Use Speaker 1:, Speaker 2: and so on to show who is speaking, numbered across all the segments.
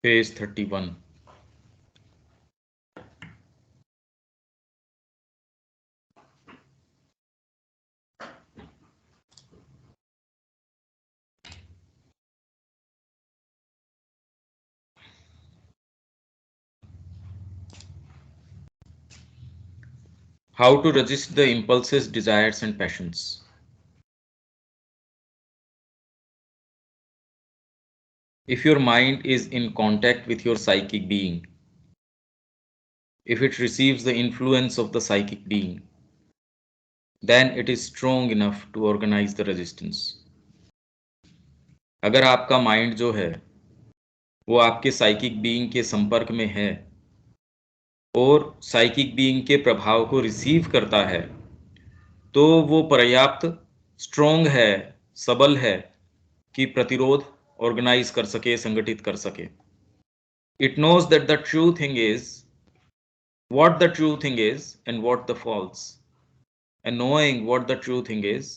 Speaker 1: Page 31. How to resist the impulses, desires, and passions. If your mind is in contact with your psychic being, if it receives the influence of the psychic being, then it is strong enough to organize the resistance. अगर आपका mind जो है वो आपके psychic being के संपर्क में है और साइकिक बीइंग के प्रभाव को रिसीव करता है, तो वो पर्याप्त स्ट्रोंग है, सबल है कि प्रतिरोध ऑर्गेनाइज कर सके, संगठित कर सके. It knows that the true thing is what the true thing is and what the false. And knowing what the true thing is,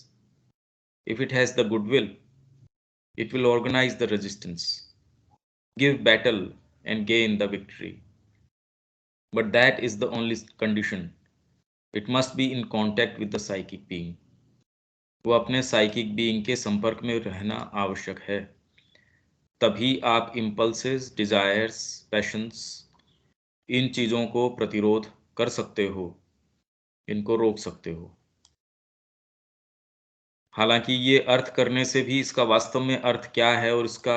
Speaker 1: if it has the goodwill, it will organize the resistance, give battle and gain the victory. But that is the only condition. It must be in contact with the psychic being. वो अपने psychic being के संपर्क में रहना आवश्यक है. तभी आप इम्पल्सेस, डिजायर्स, पैशंस, इन चीज़ों को प्रतिरोध कर सकते हो, इनको रोक सकते हो. हालांकि ये अर्थ करने से भी इसका वास्तव में अर्थ क्या है और इसका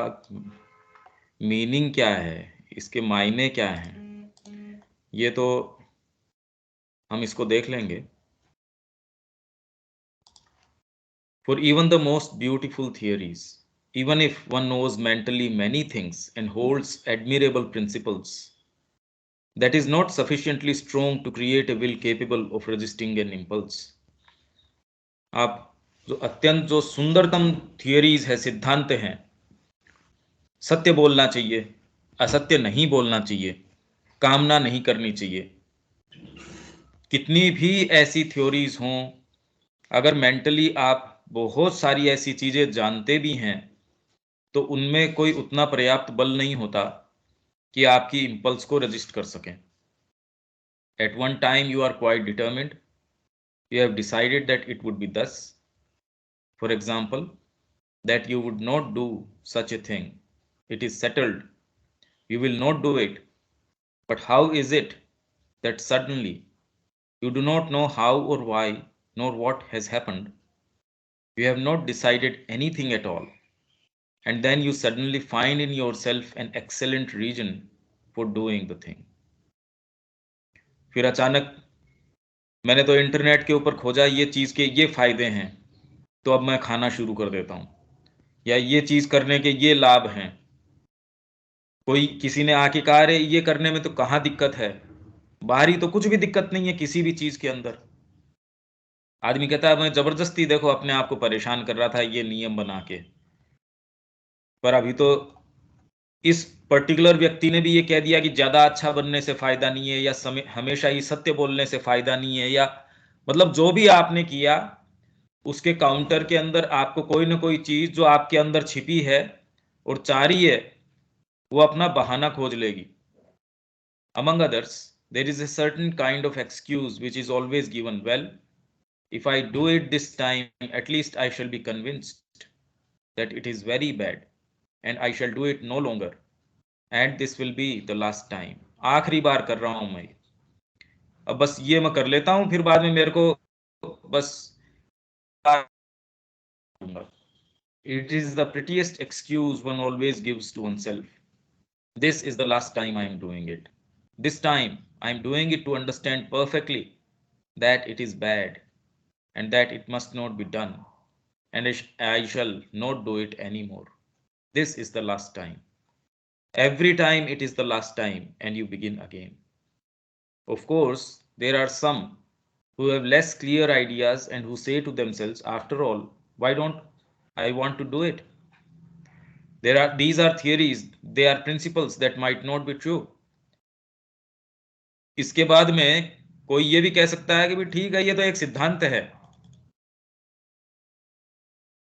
Speaker 1: मीनिंग क्या है, इसके मायने क्या हैं, ये तो हम इसको देख लेंगे. For even the most beautiful theories, even if one knows mentally many things and holds admirable principles, that is not sufficiently strong to create a will capable of resisting an impulse. आप जो अत्यंत जो सुंदरतम theories है, सिद्धांत हैं, सत्य बोलना चाहिए, असत्य नहीं बोलना चाहिए, कामना नहीं करनी चाहिए, कितनी भी ऐसी थ्योरीज हों, अगर मेंटली आप बहुत सारी ऐसी चीजें जानते भी हैं, तो उनमें कोई उतना पर्याप्त बल नहीं होता कि आपकी इंपल्स को रजिस्ट कर सकें. At one time you are quite determined, you have decided that it would be this. For example, that you would not do such a thing. It is settled, you will not do it. But how is it that suddenly you do not know how or why nor what has happened? You have not decided anything at all, and then you suddenly find in yourself an excellent reason for doing the thing. फिर अचानक मैंने तो internet के ऊपर खोजा, ये चीज़ के ये फायदे हैं, तो अब मैं खाना शुरू कर देता हूँ, या ये चीज़ करने के ये लाभ हैं. कोई किसी ने आके कहा, अरे ये करने में तो कहाँ दिक्कत है, बाहरी तो कुछ भी दिक्कत नहीं है किसी भी चीज के अंदर. आदमी कहता है मैं जबरदस्ती देखो अपने आप को परेशान कर रहा था ये नियम बना के, पर अभी तो इस पर्टिकुलर व्यक्ति ने भी ये कह दिया कि ज्यादा अच्छा बनने से फायदा नहीं है, या हमेशा ही सत्य बोलने से फायदा नहीं है, या मतलब जो भी आपने किया उसके काउंटर के अंदर आपको कोई ना कोई चीज जो आपके अंदर छिपी है और चाह रही है, वो अपना बहाना खोज लेगी. Among others, there is a certain kind of excuse which is always given. Well, if I do it this time, at least I shall be convinced that it is very bad, and I shall do it no longer, and this will be the last time. आखिरी बार कर रहा हूं मैं, अब बस ये मैं कर लेता हूं, फिर बाद में मेरे को बस. It is the prettiest excuse one always gives to oneself. This is the last time I am doing it. This time I am doing it to understand perfectly that it is bad and that it must not be done, and I shall not do it anymore. This is the last time. Every time it is the last time, and you begin again. Of course, there are some who have less clear ideas and who say to themselves, after all, why don't I want to do it? These are theories, they are principles that might not be true. इसके बाद में कोई ये भी कह सकता है कि भी ठीक है, ये तो एक सिद्धांत है,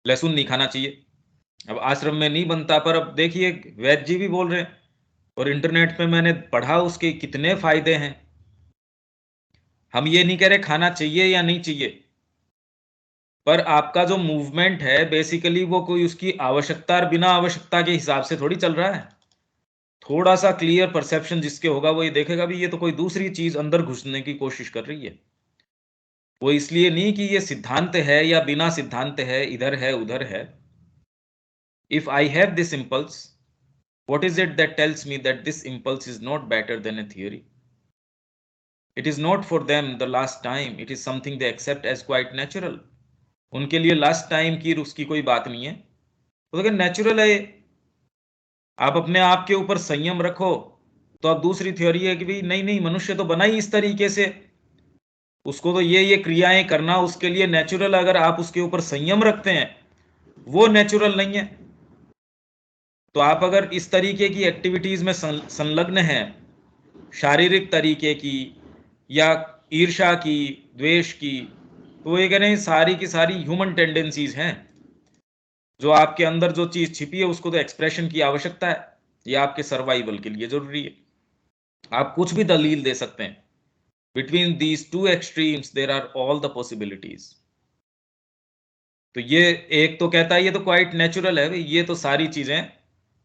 Speaker 1: लहसुन नहीं खाना चाहिए. अब आश्रम में नहीं बनता, पर अब देखिए वैद्य जी भी बोल रहे हैं और इंटरनेट पे मैंने पढ़ा उसके कितने फायदे हैं। हम ये नहीं कह रहे खाना चाहिए या नहीं चाहिए, पर आपका जो मूवमेंट है बेसिकली वो कोई उसकी आवश्यकता और बिना आवश्यकता के हिसाब से थोड़ी चल रहा है। थोड़ा सा क्लियर परसेप्शन जिसके होगा वो ये देखेगा भी ये तो कोई दूसरी चीज अंदर घुसने की कोशिश कर रही है। वो इसलिए नहीं कि ये सिद्धांत है या बिना सिद्धांत है, इधर है उधर है। If I have this impulse, what is it that tells me that this impulse is not better than a theory? It is not for them the last time, it is something they accept as quite natural. उनके लिए last time की उसकी कोई बात नहीं है, तो अगर नेचुरल है। आप अपने आप के ऊपर संयम रखो, तो अब दूसरी थ्योरी है कि भाई नहीं नहीं, मनुष्य तो बना ही इस तरीके से, उसको तो ये क्रियाएं करना उसके लिए नेचुरल। अगर आप उसके ऊपर संयम रखते हैं, वो नेचुरल नहीं है। तो आप अगर इस तरीके की एक्टिविटीज में संलग्न हैं, शारीरिक तरीके की या ईर्ष्या की, द्वेष की, तो ये कह रहे हैं सारी की सारी ह्यूमन टेंडेंसीज हैं। जो आपके अंदर जो चीज छिपी है उसको तो एक्सप्रेशन की आवश्यकता है, ये आपके सर्वाइवल के लिए जरूरी है। आप कुछ भी दलील दे सकते हैं। Between these two extremes there are all the possibilities. तो ये एक तो कहता है ये तो क्वाइट नेचुरल है भाई, ये तो सारी चीजें,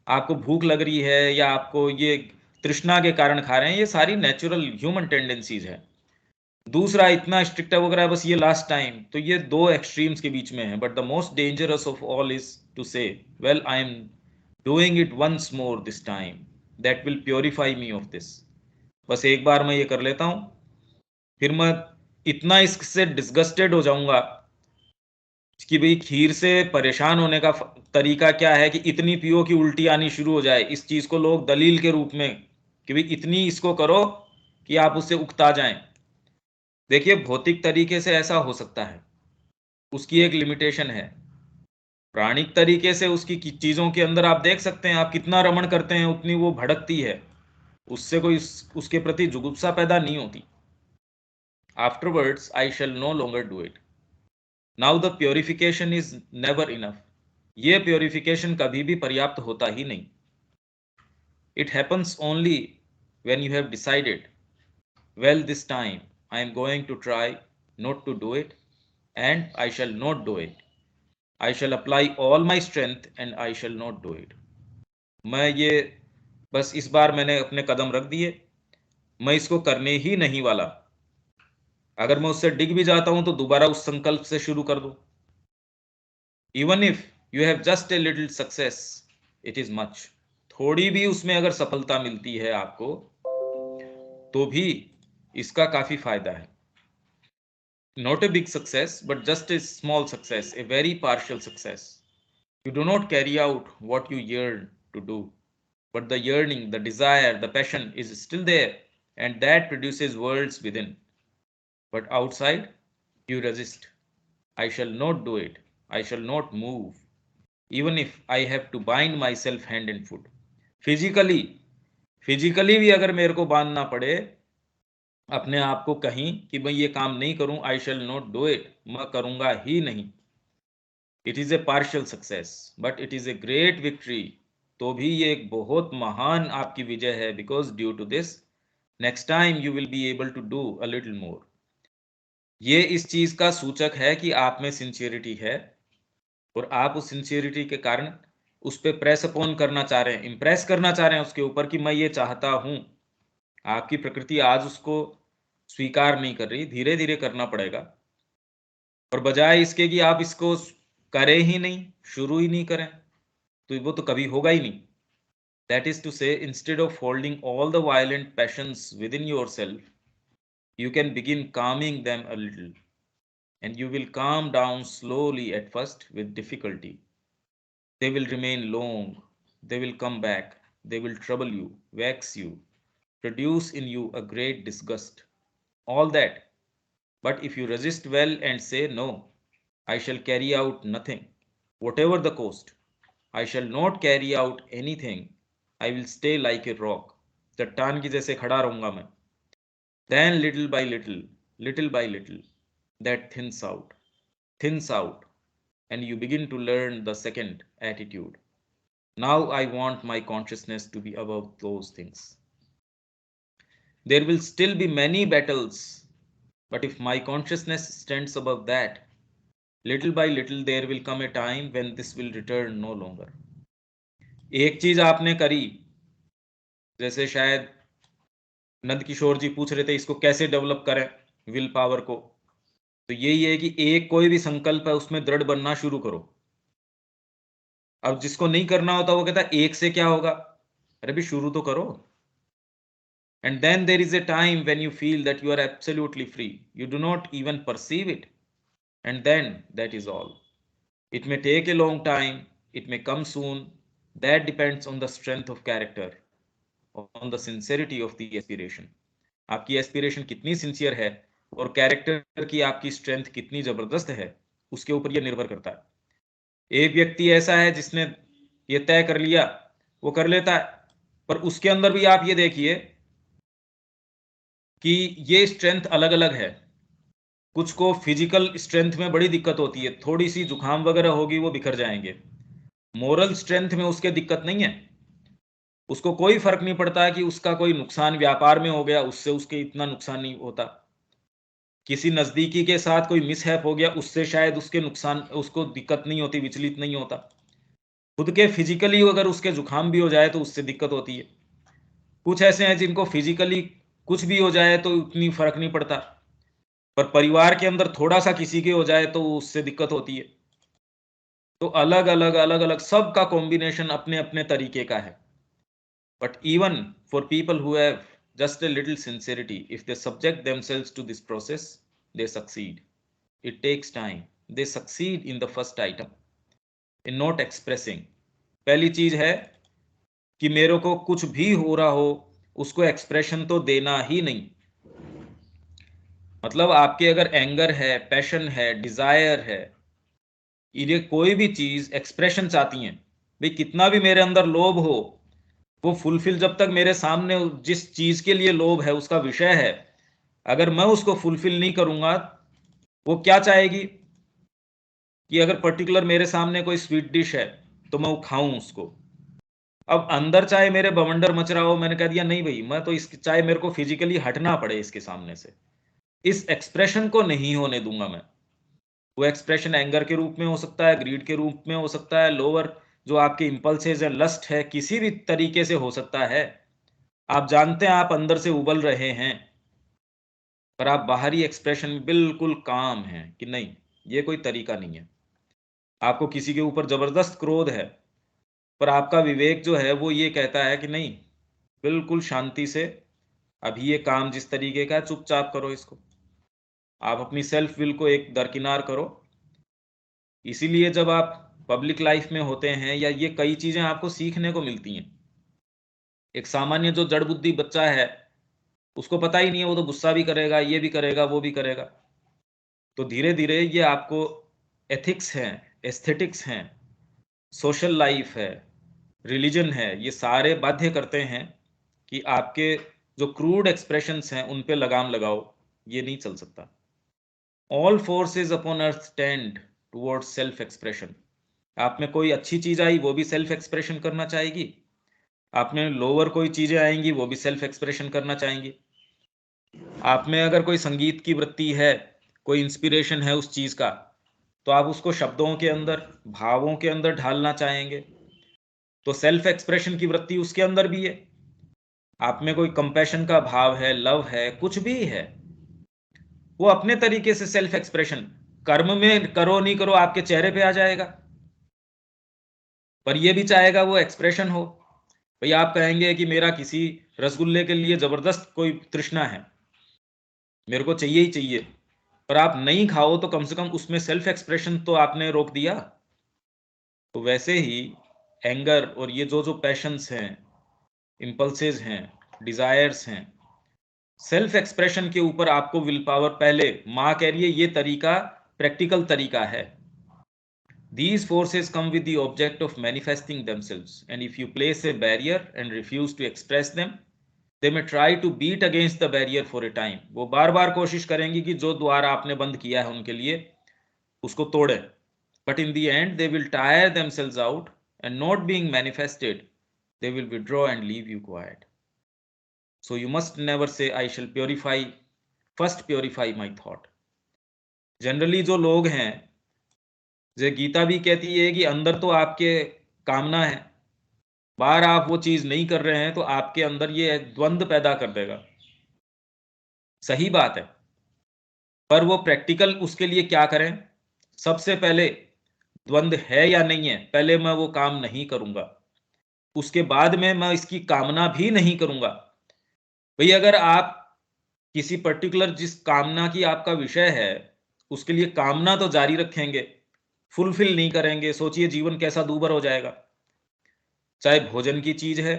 Speaker 1: आपको भूख लग रही है या आपको ये तृष्णा के कारण खा रहे हैं, ये सारी नेचुरल ह्यूमन टेंडेंसीज है। दूसरा इतना स्ट्रिक्ट है वो कह रहा है बस ये लास्ट टाइम, तो ये दो एक्सट्रीम्स के बीच में है। But the most dangerous of all is to say well I am doing it once more this time, that will purify me of this. बस एक बार मैं ये कर लेता हूं, फिर मैं इतना इससे डिस्गस्टेड हो जाऊंगा कि भाई खीर से परेशान होने का तरीका क्या है कि इतनी पियो कि उल्टी आनी शुरू हो जाए। इस चीज को लोग दलील के रूप में कि भाई इतनी इसको करो कि आप उससे उकता जाएं। देखिए भौतिक तरीके से ऐसा हो सकता है, उसकी एक लिमिटेशन है। प्राणिक तरीके से उसकी चीजों के अंदर आप देख सकते हैं, आप कितना रमण करते हैं उतनी वो भड़कती है, उससे कोई उसके प्रति जुगुप्सा पैदा नहीं होती। Afterwards I shall no longer do it. Now the purification is never enough. ये प्योरिफिकेशन कभी भी पर्याप्त होता ही नहीं। It happens only when you have decided, well this time I am going to try not to do it and I shall not do it. I shall apply all my strength and I shall not do it. मैं ये बस इस बार मैंने अपने कदम रख दिए, मैं इसको करने ही नहीं वाला। अगर मैं उससे डिग भी जाता हूं तो दोबारा उस संकल्प से शुरू कर दो। Even if you have just a little success, it is much. थोड़ी भी उसमें अगर सफलता मिलती है आपको, तो भी इसका काफी फायदा है। Not a big success but just a small success, a very partial success. You do not carry out what you yearn to do, but the yearning, the desire, the passion is still there, and that produces worlds within. But outside, you resist. I shall not do it. I shall not move, even if I have to bind myself hand and foot. Physically physically भी अगर मेरे को बांधना पड़े अपने आप को कहीं कि मैं ये काम नहीं करूं, I shall not do it, मैं करूंगा ही नहीं। It is a partial success but it is a great victory. तो भी ये एक बहुत महान आपकी विजय है, because due to this next time you will be able to do a little more. ये इस चीज का सूचक है कि आप में सिंसियरिटी है, और आप उस सिंसियरिटी के कारण उस पर प्रेस अपॉन करना चाह रहे हैं, इंप्रेस करना चाह रहे हैं उसके ऊपर कि मैं ये चाहता हूं। आपकी प्रकृति आज उसको स्वीकार नहीं कर रही, धीरे धीरे करना पड़ेगा। और बजाय इसके कि आप इसको करें ही नहीं, शुरू ही नहीं करें, तो वो तो कभी होगा ही नहीं। That is to say, instead of holding all the violent passions within yourself, you can begin calming them a little. And you will calm down slowly at first with difficulty. They will remain long, they will come back, they will trouble you, vex you, produce in you a great disgust. All that. But if you resist well and say, no, I shall carry out nothing, whatever the cost, I shall not carry out anything, I will stay like a rock, चट्टान की जैसे खड़ा रहूंगा मैं। Then little by little, that thins out, and you begin to learn the second attitude. Now I want my consciousness to be above those things. There will still be many battles, but if my consciousness stands above that, little by little there will come a time when this will return no longer. एक चीज आपने करी, जैसे शायद नंद किशोर जी पूछ रहे थे इसको कैसे डेवलप करें विल पावर को, तो यही है कि एक कोई भी संकल्प है उसमें दृढ़ बनना शुरू करो। अब जिसको नहीं करना होता वो कहता है एक से क्या होगा, अरे भी शुरू तो करो। And then there is a time when you feel that you are absolutely free. You do not even perceive it. And then that is all. It may take a long time. It may come soon. That depends on the strength of character, on the sincerity of the aspiration. आपकी aspiration कितनी sincere है और character की आपकी strength कितनी जबरदस्त है, उसके ऊपर यह निर्भर करता है। एक व्यक्ति ऐसा है जिसने ये तय कर लिया, वो कर लेता है, पर उसके अंदर भी आप ये देखिए कि ये स्ट्रेंथ अलग अलग है। कुछ को फिजिकल स्ट्रेंथ में बड़ी दिक्कत होती है, थोड़ी सी जुकाम वगैरह होगी वो बिखर जाएंगे। मोरल स्ट्रेंथ में उसके दिक्कत नहीं है, उसको कोई फर्क नहीं पड़ता कि उसका कोई नुकसान व्यापार में हो गया, उससे उसके इतना नुकसान नहीं होता। किसी नजदीकी के साथ कोई मिसहैप हो गया, उससे शायद उसके नुकसान, उसको दिक्कत नहीं होती, विचलित नहीं होता। खुद के फिजिकली अगर उसके जुकाम भी हो जाए तो उससे दिक्कत होती है। कुछ ऐसे हैं जिनको फिजिकली कुछ भी हो जाए तो उतनी फर्क नहीं पड़ता, पर परिवार के अंदर थोड़ा सा किसी के हो जाए तो उससे दिक्कत होती है। तो अलग अलग सबका कॉम्बिनेशन अपने अपने तरीके का है। But even for people who have just a little sincerity, if they subject themselves to this process, they succeed. It takes time. They succeed in the first item, in not expressing. पहली चीज है कि मेरे को कुछ भी हो रहा हो उसको एक्सप्रेशन तो देना ही नहीं। मतलब आपके अगर एंगर है, पैशन है, डिजायर है, ये कोई भी चीज एक्सप्रेशन चाहती हैं, भाई कितना भी मेरे अंदर लोभ हो, वो फुलफिल जब तक मेरे सामने जिस चीज के लिए लोभ है उसका विषय है, अगर मैं उसको फुलफिल नहीं करूंगा, वो क्या चाहेगी कि अगर पर्टिकुलर मेरे सामने कोई स्वीट डिश है तो मैं वो खाऊं उसको। अब अंदर चाहे मेरे बवंडर मच रहा हो, मैंने कह दिया नहीं भाई, मैं तो इस चाहे मेरे को फिजिकली हटना पड़े इसके सामने से, इस एक्सप्रेशन को नहीं होने दूंगा मैं। वो एक्सप्रेशन एंगर के रूप में हो सकता है, ग्रीड के रूप में हो सकता है, लोअर जो आपके इंपल्सेस है, लस्ट है, किसी भी तरीके से हो सकता है। आप जानते हैं आप अंदर से उबल रहे हैं, पर आप बाहरी एक्सप्रेशन में बिल्कुल काम हैं कि नहीं, ये कोई तरीका नहीं है। आपको किसी के ऊपर जबरदस्त क्रोध है, पर आपका विवेक जो है वो ये कहता है कि नहीं, बिल्कुल शांति से, अभी ये काम जिस तरीके का है चुपचाप करो इसको। आप अपनी सेल्फ विल को एक दरकिनार करो। इसीलिए जब आप पब्लिक लाइफ में होते हैं, या ये कई चीजें आपको सीखने को मिलती हैं। एक सामान्य जो जड़ बुद्धि बच्चा है, उसको पता ही नहीं है, वो तो गुस्सा भी करेगा, ये भी करेगा, वो भी करेगा। तो धीरे धीरे ये आपको एथिक्स हैं, एस्थेटिक्स हैं, सोशल लाइफ है, रिलीजन है, ये सारे बाध्य करते हैं कि आपके जो क्रूड एक्सप्रेशंस हैं उन पे लगाम लगाओ। ये नहीं चल सकता। All forces upon earth tend towards self expression. आप में कोई अच्छी चीज आई वो भी सेल्फ एक्सप्रेशन करना चाहेगी, आप में लोअर कोई चीजें आएंगी वो भी सेल्फ एक्सप्रेशन करना चाहेंगी। आप में अगर कोई संगीत की वृत्ति है, कोई इंस्पिरेशन है उस चीज का, तो आप उसको शब्दों के अंदर, भावों के अंदर ढालना चाहेंगे। तो सेल्फ एक्सप्रेशन की वृत्ति उसके अंदर भी है। आप में कोई कंपैशन का भाव है, लव है, कुछ भी है, वो अपने तरीके से सेल्फ एक्सप्रेशन, कर्म में करो नहीं करो आपके चेहरे पे आ जाएगा, पर ये भी चाहेगा वो एक्सप्रेशन हो। भाई आप कहेंगे कि मेरा किसी रसगुल्ले के लिए जबरदस्त कोई तृष्णा है, मेरे को चाहिए ही चाहिए, पर आप नहीं खाओ तो कम से कम उसमें सेल्फ एक्सप्रेशन तो आपने रोक दिया। तो वैसे ही एंगर और ये जो जो पैशंस हैं, इंपल्सेस हैं, डिजायर्स हैं, सेल्फ एक्सप्रेशन के ऊपर आपको विल पावर, पहले माँ कह रही है ये तरीका प्रैक्टिकल तरीका है। These forces come with the object of manifesting themselves, and if you place a barrier and refuse to express them, they may try to beat against the barrier for a time. वो बार बार कोशिश करेंगी कि जो द्वार आपने बंद किया है उनके लिए उसको तोड़े, but in the end they will tire themselves out and not being manifested, they will withdraw and leave you quiet. So you must never say, I shall first purify my thought. Generally जो लोग हैं, जो गीता भी कहती है कि अंदर तो आपके कामना है, बाहर आप वो चीज नहीं कर रहे हैं तो आपके अंदर ये द्वंद पैदा कर देगा। सही बात है, पर वो प्रैक्टिकल उसके लिए क्या करें? सबसे पहले द्वंद है या नहीं है, पहले मैं वो काम नहीं करूंगा, उसके बाद में मैं इसकी कामना भी नहीं करूंगा। भाई अगर आप किसी पर्टिकुलर जिस कामना की आपका विषय है उसके लिए कामना तो जारी रखेंगे, फुलफिल नहीं करेंगे, सोचिए जीवन कैसा दूभर हो जाएगा। चाहे भोजन की चीज है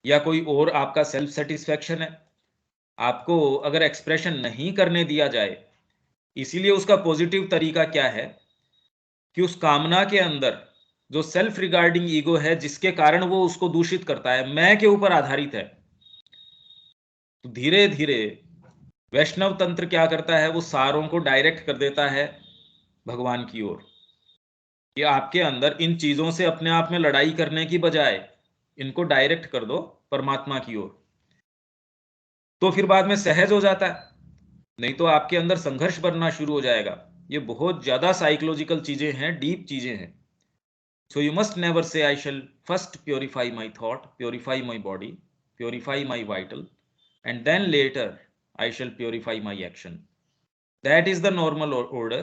Speaker 1: या कोई और आपका सेल्फ सेटिस्फेक्शन है, आपको अगर एक्सप्रेशन नहीं करने दिया जाए, इसीलिए उसका पॉजिटिव तरीका क्या है कि उस कामना के अंदर जो सेल्फ रिगार्डिंग ईगो है, जिसके कारण वो उसको दूषित करता है, मैं के ऊपर आधारित है, तो धीरे धीरे वैष्णव तंत्र क्या करता है, वो सारों को डायरेक्ट कर देता है भगवान की ओर, कि आपके अंदर इन चीजों से अपने आप में लड़ाई करने की बजाय इनको डायरेक्ट कर दो परमात्मा की ओर, तो फिर बाद में सहज हो जाता है। नहीं तो आपके अंदर संघर्ष बनना शुरू हो जाएगा। ये बहुत ज्यादा साइकोलॉजिकल चीजें हैं, डीप चीजें हैं। So you must never say I shall first purify my thought, purify my body, purify my vital, and then later I shall purify my action. That is the normal order,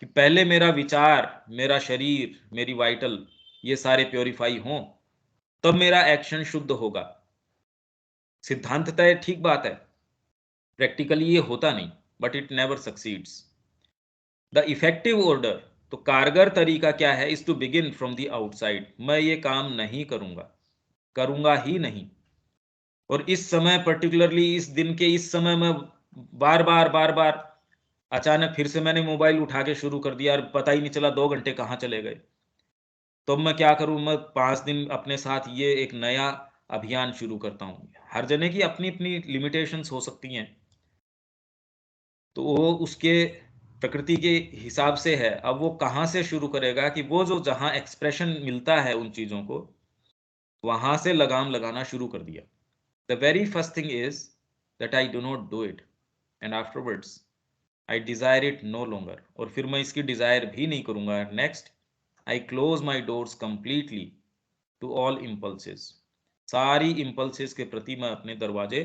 Speaker 1: कि पहले मेरा विचार, मेरा शरीर, मेरी vital, ये सारे purify हों, तब मेरा एक्शन शुद्ध होगा। सिद्धांततः ठीक बात है, प्रैक्टिकली ये होता नहीं, but it never succeeds. The effective order, तो कारगर तरीका क्या है, is to begin from the outside. मैं ये काम नहीं करूंगा, करूंगा ही नहीं। और इस समय पर्टिकुलरली इस दिन के इस समय में बार बार अचानक फिर से मैंने मोबाइल उठा के शुरू कर दिया और पता ही नहीं चला 2 घंटे कहाँ चले गए। तो मैं क्या करूं, मैं 5 दिन अपने साथ ये एक नया अभियान शुरू करता हूं। हर जने की अपनी अपनी लिमिटेशंस हो सकती हैं, तो वो उसके प्रकृति के हिसाब से है। अब वो कहाँ से शुरू करेगा कि वो जो जहाँ एक्सप्रेशन मिलता है उन चीज़ों को, वहाँ से लगाम लगाना शुरू कर दिया। The very first thing is that I do not do it, and afterwards I desire it no longer. और फिर मैं इसकी डिज़ायर भी नहीं करूँगा। Next, I close my doors completely to all impulses. सारी इम्पल्सेस के प्रति मैं अपने दरवाजे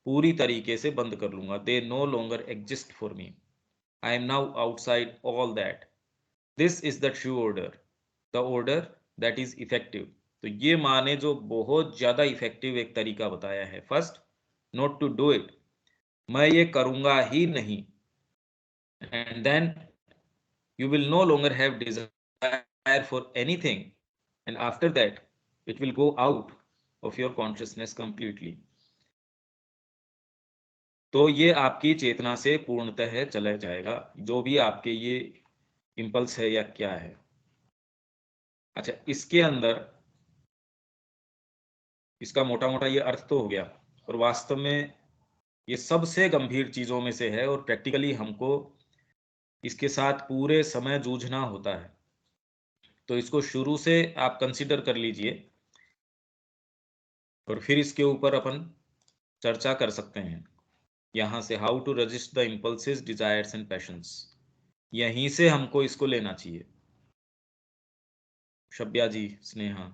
Speaker 1: पूरी तरीके से बंद कर लूँगा। They know longer exist for me. I am now outside all that. This is the true order, the order that is effective. तो ये माने जो बहुत ज्यादा इफेक्टिव एक तरीका बताया है। First, not to do it, मैं ये करूंगा ही नहीं, and then you will no longer have desire for anything, and after that it will go out of your consciousness completely. तो ये आपकी चेतना से पूर्णतः चला जाएगा, जो भी आपके ये इम्पल्स है या क्या है। अच्छा, इसके अंदर इसका मोटा मोटा ये अर्थ तो हो गया, और वास्तव में ये सबसे गंभीर चीजों में से है, और प्रैक्टिकली हमको इसके साथ पूरे समय जूझना होता है। तो इसको शुरू से आप कंसीडर कर लीजिए, और फिर इसके ऊपर अपन चर्चा कर सकते हैं। यहाँ से how to resist the impulses, desires and passions, यहीं से हमको इसको लेना चाहिए। शब्या जी, स्नेहा।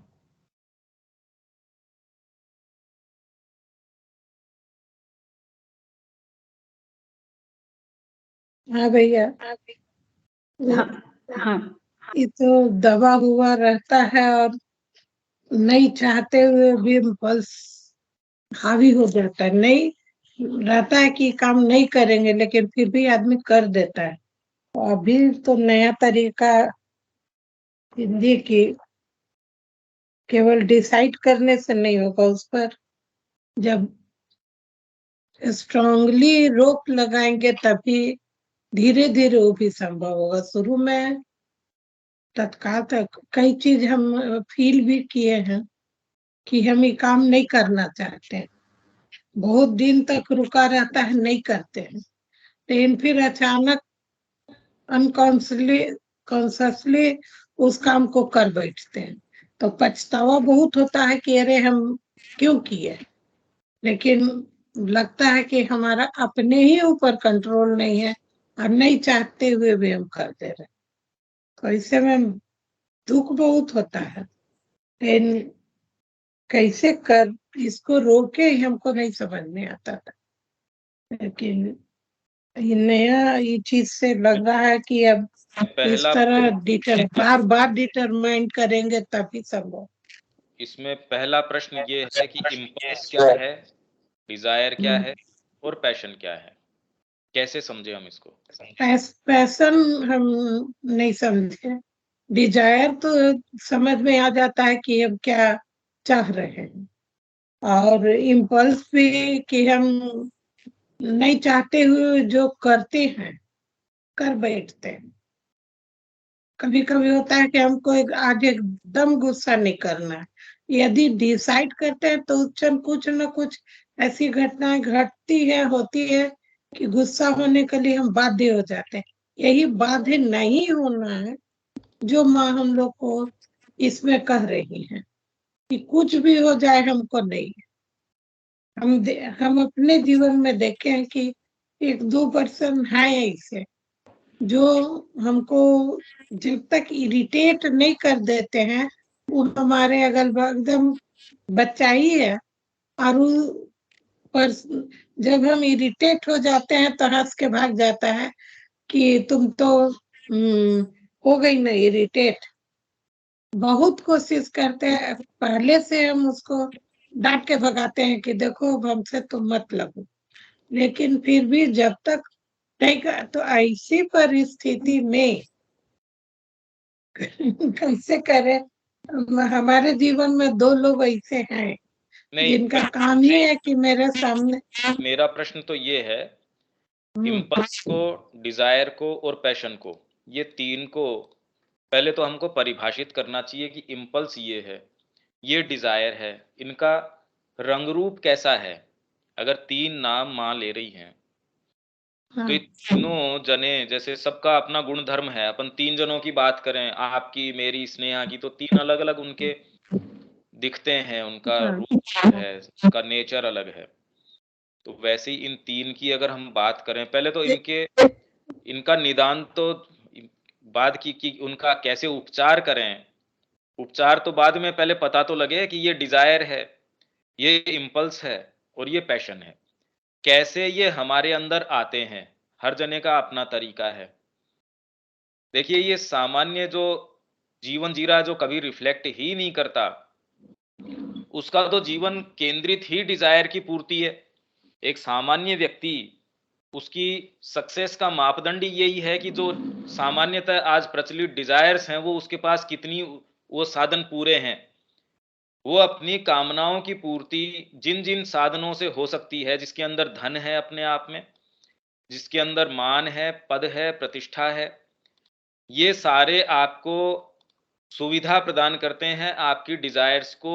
Speaker 2: हाँ भैया।
Speaker 3: हाँ हाँ
Speaker 2: ये तो दबा हुआ रहता है और नहीं चाहते हुए भी इम्पल्स हावी हो जाता है। नहीं रहता है कि काम नहीं करेंगे, लेकिन फिर भी आदमी कर देता है। अभी तो नया तरीका हिंदी की, केवल डिसाइड करने से नहीं होगा, उस पर जब स्ट्रांगली रोक लगाएंगे तभी धीरे धीरे वो भी संभव होगा। शुरू में तत्काल तक कई चीज हम फील भी किए हैं कि हम ये काम नहीं करना चाहते हैं, बहुत दिन तक रुका रहता है, नहीं करते हैं, लेकिन फिर अचानक अनकॉन्शियसली कॉन्शियसली उस काम को कर बैठते हैं। तो पछतावा बहुत होता है कि अरे हम क्यों किए, लेकिन लगता है कि हमारा अपने ही ऊपर कंट्रोल नहीं है और नहीं चाहते हुए भी हम कर दे रहे, तो इससे में दुख बहुत होता है। लेकिन कैसे कर इसको रोके ही हमको नहीं समझ में आता था, लेकिन ये नया ये चीज से लग रहा है कि अब इस
Speaker 1: पहला
Speaker 2: तरह बार बार डिटरमाइंड करेंगे तभी संभव।
Speaker 1: इसमें पहला प्रश्न ये है कि इम्पल्स क्या है, डिजायर क्या है और पैशन क्या है, कैसे समझे हम इसको?
Speaker 2: पैशन हम नहीं समझे, डिजायर तो समझ में आ जाता है कि हम क्या चाह रहे हैं, और इम्पल्स भी कि हम नहीं चाहते हुए जो करते हैं, कर बैठते हैं। कभी कभी होता है कि हमको आज एकदम गुस्सा नहीं करना है, यदि डिसाइड करते हैं तो उस क्षण कुछ न कुछ ऐसी घटनाएं घटती है, होती है कि गुस्सा होने के लिए हम बाध्य हो जाते हैं। यही बाध्य नहीं होना है जो माँ हम लोग को इसमें कह रही है कि कुछ भी हो जाए हमको नहीं। हम अपने जीवन में देखे हैं कि एक दो पर्सन है ऐसे जो हमको जब तक इरिटेट नहीं कर देते हैं, वो हमारे अगल बगल एकदम बच्चा ही है, और पर जब हम इरिटेट हो जाते हैं तो हंस के भाग जाता है कि तुम तो हो गई ना इरिटेट। बहुत कोशिश करते हैं, पहले से हम उसको डांट के भगाते हैं कि देखो अब हमसे तुम मत लगो, लेकिन फिर भी जब तक नहीं तो ऐसी परिस्थिति में कैसे करें। हमारे जीवन में दो लोग ऐसे हैं
Speaker 1: नहीं,
Speaker 2: जिनका काम ही है कि मेरे सामने।
Speaker 1: मेरा प्रश्न तो ये है, इम्पल्स को, डिजायर को और पैशन को, ये तीन को पहले तो हमको परिभाषित करना चाहिए कि इम्पल्स ये है, ये डिजायर है, इनका रंग रूप कैसा है। अगर तीन नाम मां ले रही हैं तो ये तीनों जने, जैसे सबका अपना गुण धर्म है, अपन तीन जनों की बात करें, आपकी मेरी स्नेहा की, तो तीन अलग अलग उनके दिखते हैं, उनका रूप है, उनका नेचर अलग है। तो वैसे ही इन तीन की अगर हम बात करें, पहले तो इनका निदान तो बाद की कि उनका कैसे उपचार करें। उपचार तो बाद में, पहले पता तो लगे कि ये डिजायर है, ये इम्पल्स है और ये पैशन है। कैसे ये हमारे अंदर आते हैं, हर जने का अपना तरीका है। देखिए, ये सामान्य जो जीवन जी रहा है, जो कभी रिफ्लेक्ट ही नहीं करता, उसका तो जीवन केंद्रित ही डिजायर की पूर्ति है। एक सामान्य व्यक्ति, उसकी सक्सेस का मापदंड ही यही है कि जो सामान्यतः आज प्रचलित डिजायर्स हैं, वो उसके पास कितनी वो साधन पूरे हैं। वो अपनी कामनाओं की पूर्ति जिन जिन साधनों से हो सकती है, जिसके अंदर धन है अपने आप में, जिसके अंदर मान है, पद है, प्रतिष्ठा है, ये सारे आपको सुविधा प्रदान करते हैं आपकी डिजायर्स को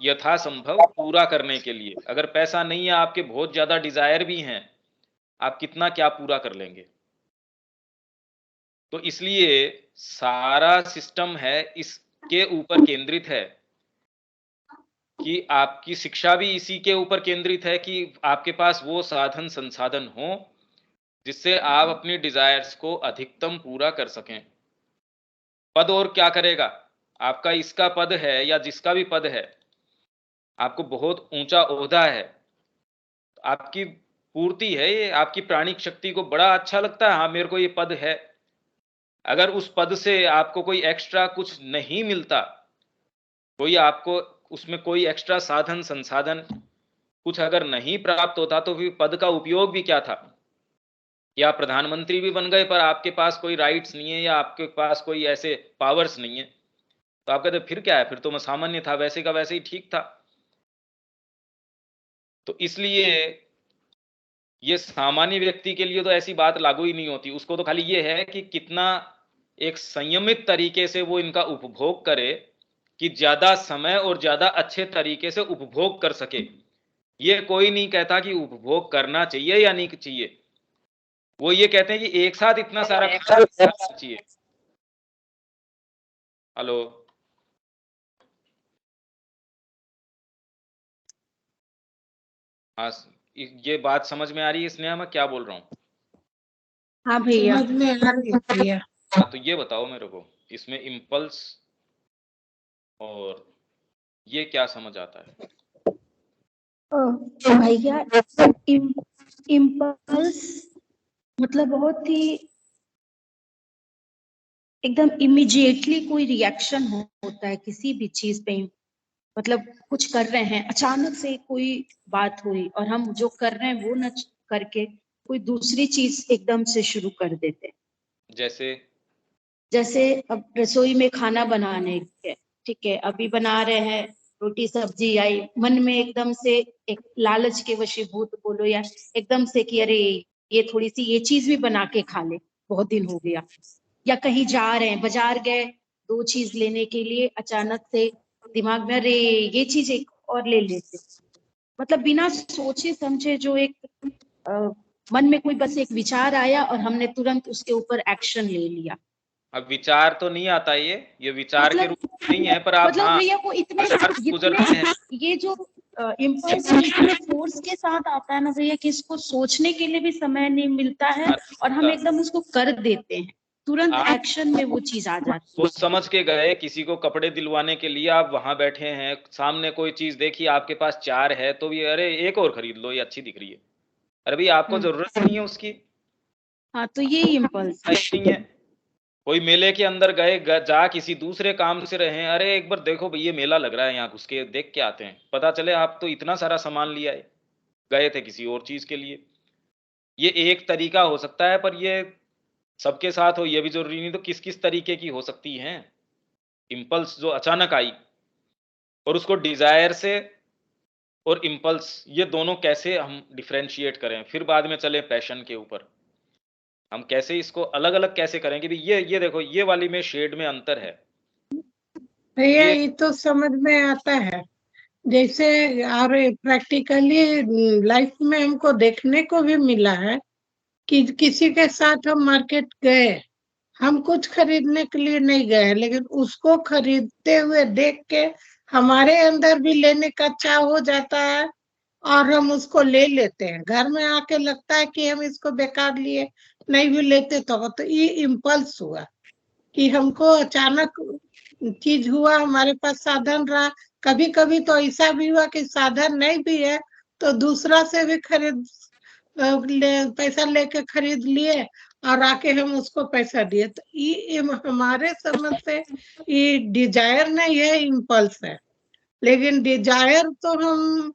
Speaker 1: यथासंभव पूरा करने के लिए। अगर पैसा नहीं है, आपके बहुत ज्यादा डिजायर भी हैं, आप कितना क्या पूरा कर लेंगे। तो इसलिए सारा सिस्टम है इसके ऊपर केंद्रित है कि आपकी शिक्षा भी इसी के ऊपर केंद्रित है कि आपके पास वो साधन संसाधन हो जिससे आप अपनी डिजायर्स को अधिकतम पूरा कर सकें। पद और क्या करेगा, आपका इसका पद है या जिसका भी पद है, आपको बहुत ऊंचा ओहदा है, आपकी पूर्ति है, ये आपकी प्राणिक शक्ति को बड़ा अच्छा लगता है, हाँ मेरे को ये पद है। अगर उस पद से आपको कोई एक्स्ट्रा कुछ नहीं मिलता, कोई आपको उसमें कोई एक्स्ट्रा साधन संसाधन कुछ अगर नहीं प्राप्त होता, तो फिर पद का उपयोग भी क्या था। या प्रधानमंत्री भी बन गए पर आपके पास कोई राइट्स नहीं है या आपके पास कोई ऐसे पावर्स नहीं है, तो आप कहते फिर क्या है, फिर तो मैं सामान्य था, वैसे का वैसे ही ठीक था। तो इसलिए ये सामान्य व्यक्ति के लिए तो ऐसी बात लागू ही नहीं होती, उसको तो खाली ये है कि कितना एक संयमित तरीके से वो इनका उपभोग करे, कि ज्यादा समय और ज्यादा अच्छे तरीके से उपभोग कर सके। ये कोई नहीं कहता कि उपभोग करना चाहिए या नहीं चाहिए, वो ये कहते हैं कि एक साथ इतना सारा चाहिए। हेलो, हाँ, ये बात समझ में आ रही है स्नेहा, मैं क्या बोल रहा हूँ?
Speaker 3: हाँ भैया।
Speaker 2: समझ में आ रही है भैया।
Speaker 1: हाँ, तो ये बताओ मेरे को, इसमें इम्पल्स और ये क्या समझ आता है?
Speaker 3: भैया, इम्पल्स मतलब बहुत ही एकदम इमीडिएटली कोई रिएक्शन होता है किसी भी चीज पे। मतलब कुछ कर रहे हैं, अचानक से कोई बात हुई और हम जो कर रहे हैं वो न करके कोई दूसरी चीज एकदम से शुरू कर देते हैं।
Speaker 1: जैसे
Speaker 3: जैसे अब रसोई में खाना बनाने के, ठीक है, अभी बना रहे हैं, रोटी सब्जी आई, मन में एकदम से एक लालच के वशीभूत बोलो या एकदम से कि अरे ये थोड़ी सी ये चीज भी बना के खा ले, बहुत दिन हो गया। या कहीं जा रहे हैं, बाजार गए, दो चीज लेने के लिए अचानक से दिमाग में अरे ये चीज एक और ले लेते। मतलब बिना सोचे समझे जो एक अ, मन में कोई बस एक विचार आया और हमने तुरंत उसके ऊपर एक्शन ले लिया।
Speaker 1: अब विचार तो नहीं आता, ये विचार के
Speaker 3: मतलब
Speaker 1: रूप में नहीं है, पर आप
Speaker 3: मतलब
Speaker 1: हाँ
Speaker 3: भैया वो इतने
Speaker 1: विचार से
Speaker 3: इतने
Speaker 1: गुजरते हैं।
Speaker 3: ये जो इम्पल्स इतने फोर्स के साथ आता है ना भैया कि इसको सोचने के लिए भी समय नहीं मिलता है और हम
Speaker 1: अरे,
Speaker 3: एकदम उसको कर देते हैं, तुरंत
Speaker 1: आप
Speaker 3: एक्शन में वो चीज आ जाती
Speaker 1: सोच समझ के गए, किसी को कपड़े दिलवाने के लिए आप वहां बैठे हैं, सामने कोई चीज देखी, आपके पास 4 है तो भी अरे एक और खरीद लो, ये अच्छी दिख रही है। अरे भाई,
Speaker 3: है।
Speaker 1: आपको जरूरत नहीं है उसकी,
Speaker 3: हाँ, तो यही इम्पल्स है।
Speaker 1: नहीं है। कोई मेले के अंदर गए, जा किसी दूसरे काम से रहे, अरे एक बार देखो भाई ये मेला लग रहा है, यहाँ घुस के देख के आते हैं, पता चले आप तो इतना सारा सामान लिया है, गए थे किसी और चीज के लिए। ये एक तरीका हो सकता है, पर ये सबके साथ हो ये भी जरूरी नहीं, तो किस किस तरीके की हो सकती हैं इम्पल्स जो अचानक आई, और उसको डिजायर से और इम्पल्स ये दोनों कैसे हम डिफरेंशिएट करें, फिर बाद में चले पैशन के ऊपर, हम कैसे इसको अलग अलग कैसे करें कि भाई ये देखो, ये वाली में शेड में अंतर है।
Speaker 2: भैया
Speaker 1: ये
Speaker 2: ये तो समझ में आता है। जैसे और प्रैक्टिकली लाइफ में हमको देखने को भी मिला है कि किसी के साथ हम मार्केट गए, हम कुछ खरीदने के लिए नहीं गए, लेकिन उसको खरीदते हुए देख के हमारे अंदर भी लेने का चाह हो जाता है और हम उसको ले लेते हैं। घर में आके लगता है कि हम इसको बेकार लिए, नहीं भी लेते तो ये इम्पल्स हुआ कि हमको अचानक चीज हुआ, हमारे पास साधन रहा। कभी कभी तो ऐसा भी हुआ कि साधन नहीं भी है तो दूसरा से भी खरीद पैसा लेके खरीद लिए और आके हम उसको पैसा दिए। तो ये हमारे समझ से ये डिजायर नहीं है, इम्पल्स है। लेकिन डिजायर तो हम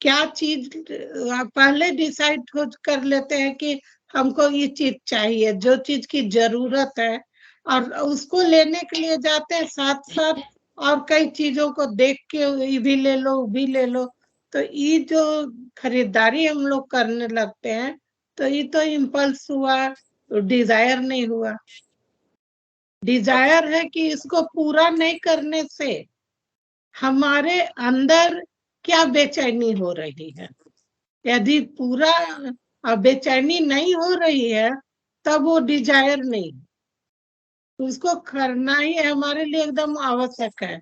Speaker 2: क्या चीज पहले डिसाइड कर लेते हैं कि हमको ये चीज चाहिए, जो चीज की जरूरत है, और उसको लेने के लिए जाते हैं, साथ साथ और कई चीजों को देख के ये भी ले लो वो भी ले लो। तो ये जो खरीदारी हम लोग करने लगते हैं, तो ये तो इम्पल्स हुआ, तो डिजायर नहीं हुआ।
Speaker 1: अब
Speaker 2: डिजायर है कि इसको पूरा नहीं करने से हमारे अंदर क्या बेचैनी हो रही है। यदि पूरा बेचैनी नहीं हो रही है तब वो डिजायर नहीं, उसको करना ही हमारे लिए एकदम आवश्यक है,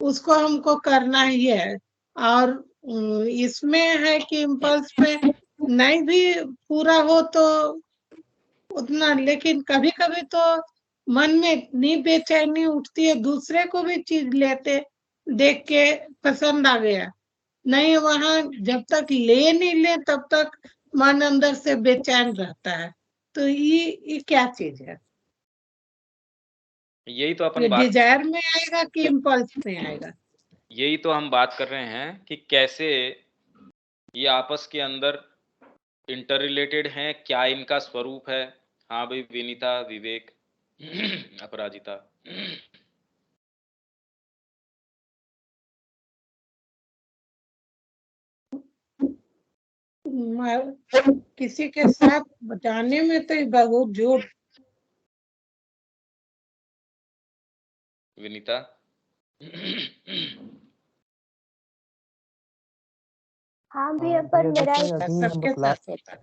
Speaker 2: उसको हमको करना ही है। और इसमें है कि इम्पल्स पे नहीं भी पूरा हो तो उतना, लेकिन कभी कभी तो मन में इतनी बेचैनी उठती है, दूसरे को भी चीज लेते देख के पसंद आ गया, नहीं वहां जब तक ले नहीं ले तब तक मन अंदर से बेचैन रहता है। तो ये क्या चीज है?
Speaker 1: यही तो अपन
Speaker 2: ये
Speaker 1: बात
Speaker 2: डिजायर में आएगा कि इम्पल्स में आएगा?
Speaker 1: यही तो हम बात कर रहे हैं कि कैसे ये आपस के अंदर इंटर रिलेटेड हैं, क्या इनका स्वरूप है। हाँ भाई, विनीता, विवेक, अपराजिता।
Speaker 2: किसी के साथ जाने में तो बहुत जोर।
Speaker 1: विनीता।
Speaker 4: हाँ भैया, पर मेरा
Speaker 2: सबके साथ होता है।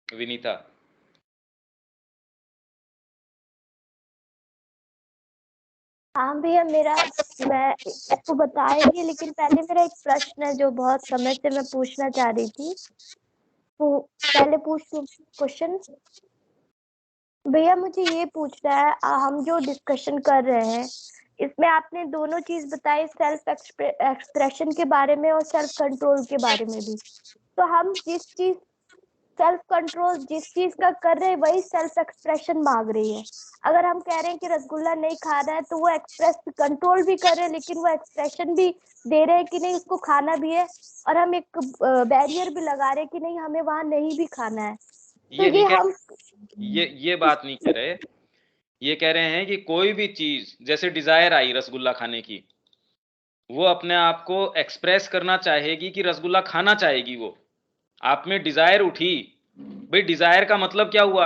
Speaker 1: विनीता।
Speaker 4: हाँ भैया, मैं आपको बताएंगी, लेकिन पहले मेरा एक प्रश्न है जो बहुत समय से मैं पूछना चाह रही थी। तो पहले पूछ लूं क्वेश्चन। भैया मुझे ये पूछना है, हम जो डिस्कशन कर रहे हैं इसमें आपने दोनों चीज बताई, सेल्फ एक्सप्रेशन के बारे में और सेल्फ कंट्रोल के बारे में भी। तो हम सेल्फ कंट्रोल जिस चीज का कर रहे हैं वही सेल्फ एक्सप्रेशन मांग रही है। अगर हम कह रहे हैं कि रसगुल्ला नहीं खाना है तो वो एक्सप्रेस कंट्रोल भी कर रहे हैं, लेकिन वो एक्सप्रेशन भी दे रहे हैं कि नहीं उसको खाना भी है। और हम एक बैरियर भी लगा रहे हैं कि नहीं हमें वहां नहीं भी खाना है। तो
Speaker 1: ये नहीं कह
Speaker 4: हम
Speaker 1: ये बात नहीं कह रहे। ये कह रहे हैं कि कोई भी चीज, जैसे डिजायर आई रसगुल्ला खाने की, वो अपने आप को एक्सप्रेस करना चाहेगी कि रसगुल्ला खाना चाहेगी। वो आप में डिजायर उठी, भाई डिजायर का मतलब क्या हुआ?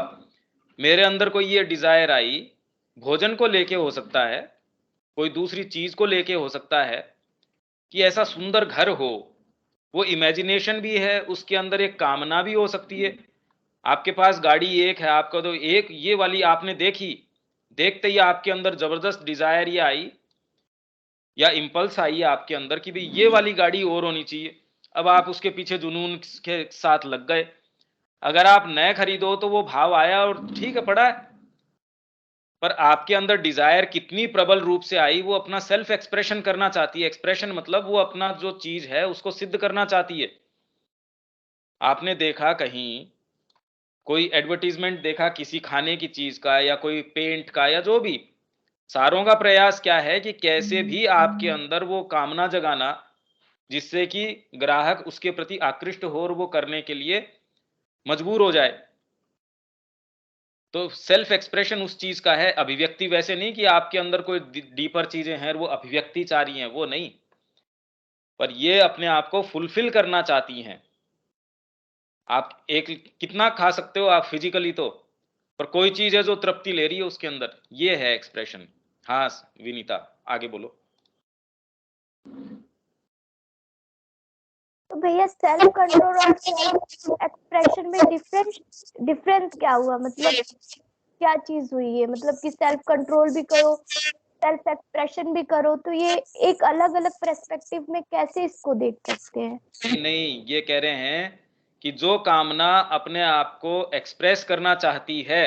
Speaker 1: मेरे अंदर कोई ये डिजायर आई, भोजन को लेके हो सकता है, कोई दूसरी चीज को लेके हो सकता है, कि ऐसा सुंदर घर हो, वो इमेजिनेशन भी है, उसके अंदर एक कामना भी हो सकती है। आपके पास गाड़ी एक है, आपका तो एक ये वाली आपने देखी, देखते ही आपके अंदर जबरदस्त डिजायर ये आई या इंपल्स आई आपके अंदर कि भाई ये वाली गाड़ी और होनी चाहिए। अब आप उसके पीछे जुनून के साथ लग गए। अगर आप नए खरीदो तो वो भाव आया और ठीक है, पड़ा है, पर आपके अंदर डिजायर कितनी प्रबल रूप से आई, वो अपना सेल्फ एक्सप्रेशन करना चाहती है। एक्सप्रेशन मतलब वो अपना जो चीज है उसको सिद्ध करना चाहती है। आपने देखा कहीं कोई एडवर्टीजमेंट देखा किसी खाने की चीज का या कोई पेंट का या जो भी, सारों का प्रयास क्या है कि कैसे भी आपके अंदर वो कामना जगाना जिससे कि ग्राहक उसके प्रति आकृष्ट हो और वो करने के लिए मजबूर हो जाए। तो सेल्फ एक्सप्रेशन उस चीज का है, अभिव्यक्ति वैसे नहीं कि आपके अंदर कोई डीपर चीजें हैं वो अभिव्यक्ति चाह रही हैं, वो नहीं, पर ये अपने आप को फुलफिल करना चाहती हैं। आप एक कितना खा सकते हो आप फिजिकली, तो पर कोई चीज है जो तृप्ति ले रही है उसके अंदर, ये है एक्सप्रेशन। हाँ विनीता, आगे बोलो।
Speaker 4: तो भैया सेल्फ कंट्रोल और सेल्फ एक्सप्रेशन में डिफरेंस क्या हुआ? मतलब क्या चीज हुई है? मतलब कि सेल्फ कंट्रोल भी करो, सेल्फ एक्सप्रेशन भी करो, तो ये एक अलग अलग पर्सपेक्टिव में कैसे इसको देख सकते हैं?
Speaker 1: नहीं, ये कह रहे हैं कि जो कामना अपने आप को एक्सप्रेस करना चाहती है,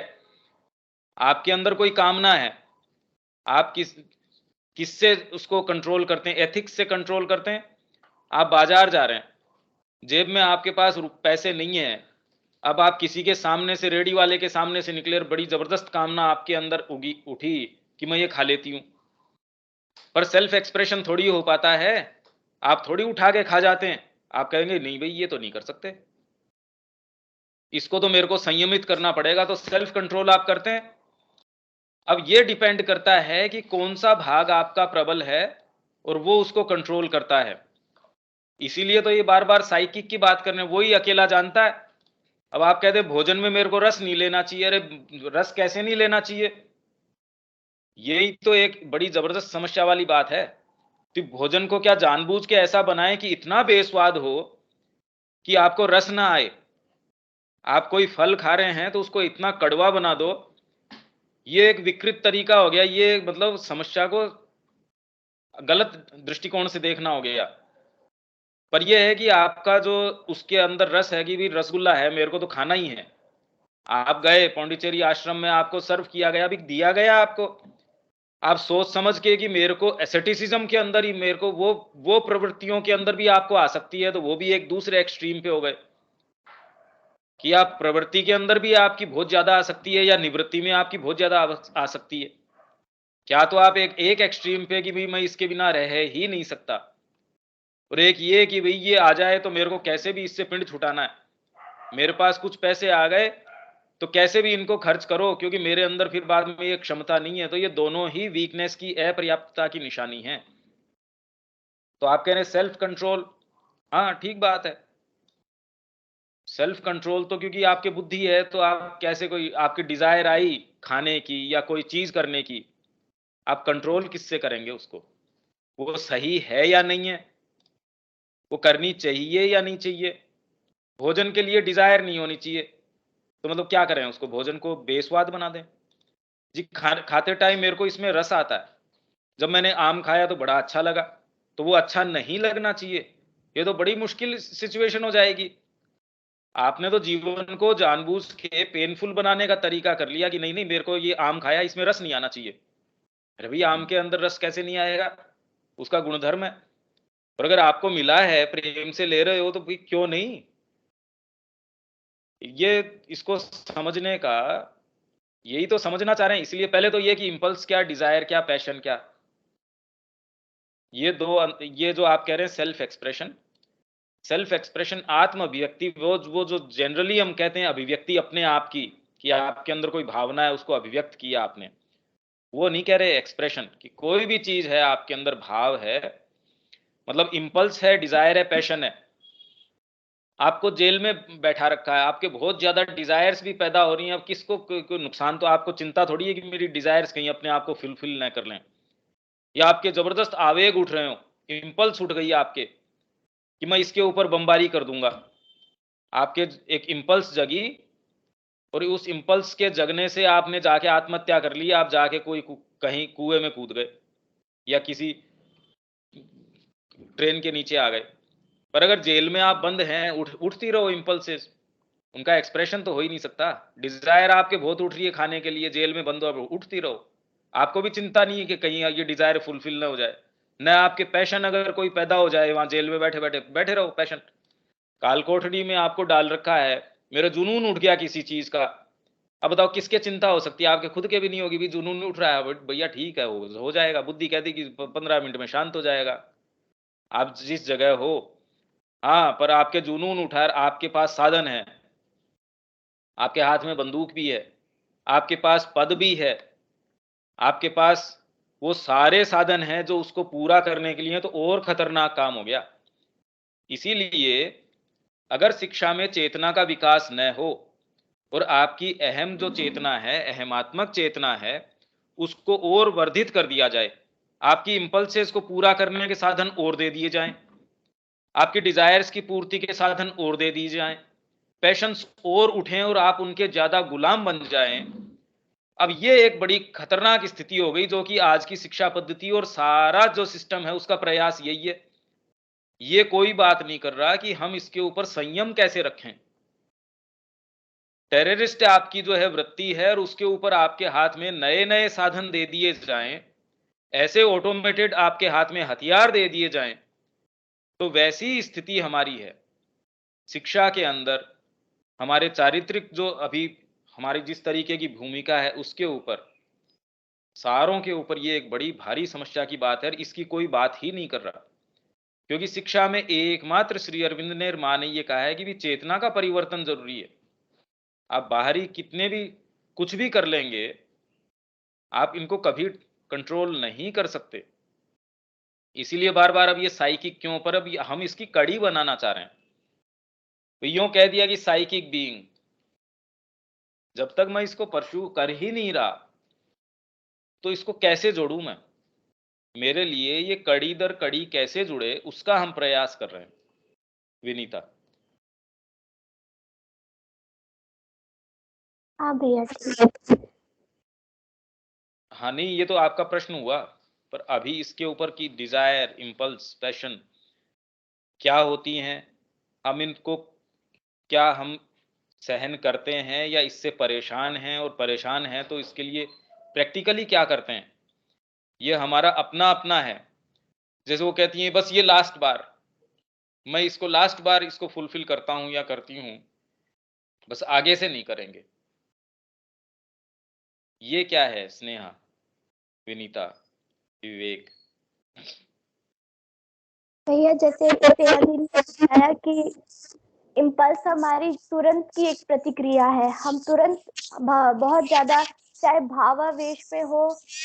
Speaker 1: आपके अंदर कोई कामना है, आप किससे उसको कंट्रोल करते हैं? एथिक्स से कंट्रोल करते हैं। आप बाजार जा रहे हैं, जेब में आपके पास पैसे नहीं है, अब आप किसी के सामने से, रेडी वाले के सामने से निकले और बड़ी जबरदस्त कामना आपके अंदर उठी कि मैं ये खा लेती हूं, पर सेल्फ एक्सप्रेशन थोड़ी हो पाता है। आप थोड़ी उठा के खा जाते हैं, आप कहेंगे नहीं भाई ये तो नहीं कर सकते, इसको तो मेरे को संयमित करना पड़ेगा, तो सेल्फ कंट्रोल आप करते हैं। अब ये डिपेंड करता है कि कौन सा भाग आपका प्रबल है और वो उसको कंट्रोल करता है। इसीलिए तो ये बार बार साइकिक की बात करने, वो ही अकेला जानता है। अब आप कहते हैं भोजन में मेरे को रस नहीं लेना चाहिए, अरे रस कैसे नहीं लेना चाहिए? यही तो एक बड़ी जबरदस्त समस्या वाली बात है। तो भोजन को क्या जानबूझ के ऐसा बनाएं कि इतना बेस्वाद हो कि आपको रस ना आए? आप कोई फल खा रहे हैं तो उसको इतना कड़वा बना दो, ये एक विकृत तरीका हो गया। ये मतलब समस्या को गलत दृष्टिकोण से देखना हो गया। पर यह है कि आपका जो उसके अंदर रस है कि भी रसगुल्ला है, मेरे को तो खाना ही है। आप गए पौंडीचेरी आश्रम में, आपको सर्व किया गया, भी दिया गया आपको, आप सोच समझ के कि मेरे को एसेटिसिज्म के अंदर ही मेरे को वो प्रवृत्तियों के अंदर भी आपको आ सकती है, तो वो भी एक दूसरे एक्सट्रीम पे हो गए कि आप प्रवृत्ति के अंदर भी आपकी बहुत ज्यादा आ सकती है या निवृत्ति में आपकी बहुत ज्यादा आ सकती है। क्या तो आप एक एक्सट्रीम पे कि भाई मैं इसके बिना रह ही नहीं सकता, और एक ये कि भाई ये आ जाए तो मेरे को कैसे भी इससे पिंड छुटाना है, मेरे पास कुछ पैसे आ गए तो कैसे भी इनको खर्च करो क्योंकि मेरे अंदर फिर बाद में ये क्षमता नहीं है। तो ये दोनों ही वीकनेस की, अपर्याप्तता की निशानी है। तो आप कह रहे हैं सेल्फ कंट्रोल, हाँ ठीक बात है। सेल्फ कंट्रोल तो क्योंकि आपके बुद्धि है, तो आप कैसे, कोई आपकी डिजायर आई खाने की या कोई चीज करने की, आप कंट्रोल किससे करेंगे उसको? वो सही है या नहीं है, वो करनी चाहिए या नहीं चाहिए? भोजन के लिए डिजायर नहीं होनी चाहिए, तो मतलब क्या करें, उसको भोजन को बेस्वाद बना दें? जी खाते टाइम मेरे को इसमें रस आता है, जब मैंने आम खाया तो बड़ा अच्छा लगा, तो वो अच्छा नहीं लगना चाहिए। ये तो बड़ी मुश्किल सिचुएशन हो जाएगी। आपने तो जीवन को जानबूझ के पेनफुल बनाने का तरीका कर लिया कि नहीं नहीं, मेरे को ये आम खाया, इसमें रस नहीं आना चाहिए। अरे भाई, आम के अंदर रस कैसे नहीं आएगा? उसका गुणधर्म है। और अगर आपको मिला है, प्रेम से ले रहे हो, तो भाई क्यों नहीं? ये इसको समझने का, यही तो समझना चाह रहे हैं। इसलिए पहले तो ये कि इंपल्स क्या, डिजायर क्या, पैशन क्या, ये जो आप कह रहे हैं सेल्फ एक्सप्रेशन, आत्म अभिव्यक्ति, वो जो जनरली हम कहते हैं अभिव्यक्ति अपने आप की, कि आपके अंदर कोई भावना है, उसको अभिव्यक्त किया आपने, वो नहीं कह रहे एक्सप्रेशन। कि कोई भी चीज है, आपके अंदर भाव है, मतलब इंपल्स है, डिजायर है, पैशन है, आपको जेल में बैठा रखा है, आपके बहुत ज्यादा डिजायर्स भी पैदा हो रही हैं। अब किसको कोई नुकसान, तो आपको चिंता थोड़ी है कि मेरी डिजायर्स कहीं अपने आप को फुलफिल न कर लें, या आपके जबरदस्त आवेग उठ रहे हो, इंपल्स उठ गई है आपके कि मैं इसके ऊपर बमबारी कर दूंगा। आपके एक इंपल्स जगी, और उस इंपल्स के जगने से आपने जाके आत्महत्या कर ली, आप जाके कहीं कुएं में कूद गए, या किसी ट्रेन के नीचे आ गए। पर अगर जेल में आप बंद हैं, उठती रहो इंपल्सेस, उनका एक्सप्रेशन तो हो ही नहीं सकता। डिजायर आपके बहुत उठ रही है खाने के लिए, जेल में बंद हो, उठती रहो, आपको भी चिंता नहीं है कि कहीं ये डिजायर फुलफिल ना हो जाए। न आपके पैशन अगर कोई पैदा हो जाए वहां जेल में बैठे बैठे, बैठे रहो पैशन। काल कोठरी में आपको डाल रखा है, मेरा जुनून उठ गया किसी चीज का, अब बताओ किसके चिंता हो सकती है? आपके खुद के भी नहीं होगी, भी जुनून उठ रहा है, भैया ठीक है, हो जाएगा, बुद्धि कहती कि 15 मिनट में शांत हो जाएगा, आप जिस जगह हो। हाँ, पर आपके जुनून उठा, आपके पास साधन है, आपके हाथ में बंदूक भी है, आपके पास पद भी है, आपके पास वो सारे साधन हैं जो उसको पूरा करने के लिए, तो और खतरनाक काम हो गया। इसीलिए अगर शिक्षा में चेतना का विकास न हो, और आपकी अहम जो चेतना है, अहमात्मक चेतना है, उसको और वर्धित कर दिया जाए, आपकी इंपल्सेस को पूरा करने के साधन और दे दिए जाएं, आपकी डिजायर्स की पूर्ति के साधन और दे दिए जाएं, पैशंस और उठें और आप उनके ज्यादा गुलाम बन जाएं। अब ये एक बड़ी खतरनाक स्थिति हो गई, जो कि आज की शिक्षा पद्धति और सारा जो सिस्टम है उसका प्रयास यही है। ये कोई बात नहीं कर रहा कि हम इसके ऊपर संयम कैसे रखें। टेररिस्ट आपकी जो है वृत्ति है, और उसके ऊपर आपके हाथ में नए नए साधन दे दिए जाएं, ऐसे ऑटोमेटेड आपके हाथ में हथियार दे दिए जाएं, तो वैसी स्थिति हमारी है शिक्षा के अंदर। हमारे चारित्रिक जो अभी हमारी जिस तरीके की भूमिका है, उसके ऊपर, सारों के ऊपर ये एक बड़ी भारी समस्या की बात है, और इसकी कोई बात ही नहीं कर रहा। क्योंकि शिक्षा में एकमात्र श्री अरविंद ने, मां ने ये कहा है कि भी चेतना का परिवर्तन जरूरी है। आप बाहरी कितने भी कुछ भी कर लेंगे, आप इनको कभी कंट्रोल नहीं कर सकते। इसीलिए बार बार अब ये साइकिक क्यों, पर अब हम इसकी कड़ी बनाना चाह रहे हैं। तो यूं कह दिया कि साइकिक बीइंग, जब तक मैं इसको परस्यू कर ही नहीं रहा, तो इसको कैसे जोड़ूं मैं? मेरे लिए ये कड़ी दर कड़ी कैसे जुड़े, उसका हम प्रयास कर रहे हैं विनीता।
Speaker 4: हाँ भैया ठीक।
Speaker 1: हाँ, नहीं, ये तो आपका प्रश्न हुआ, पर अभी इसके ऊपर की डिजायर, इंपल्स, पैशन क्या होती हैं, हम इनको क्या हम सहन करते हैं, या इससे परेशान हैं, और परेशान हैं तो इसके लिए प्रैक्टिकली क्या करते हैं, ये हमारा अपना अपना है। जैसे वो कहती हैं बस ये लास्ट बार, मैं इसको लास्ट बार इसको फुलफिल करता हूं या करती हूं, बस आगे से नहीं करेंगे। ये क्या है स्नेहा, विनीता, विवेक?
Speaker 4: भैया जैसे इत्यादि ने बताया कि इम्पल्स हमारी तुरंत की एक प्रतिक्रिया है, हम तुरंत बहुत ज्यादा, चाहे भावावेश में हो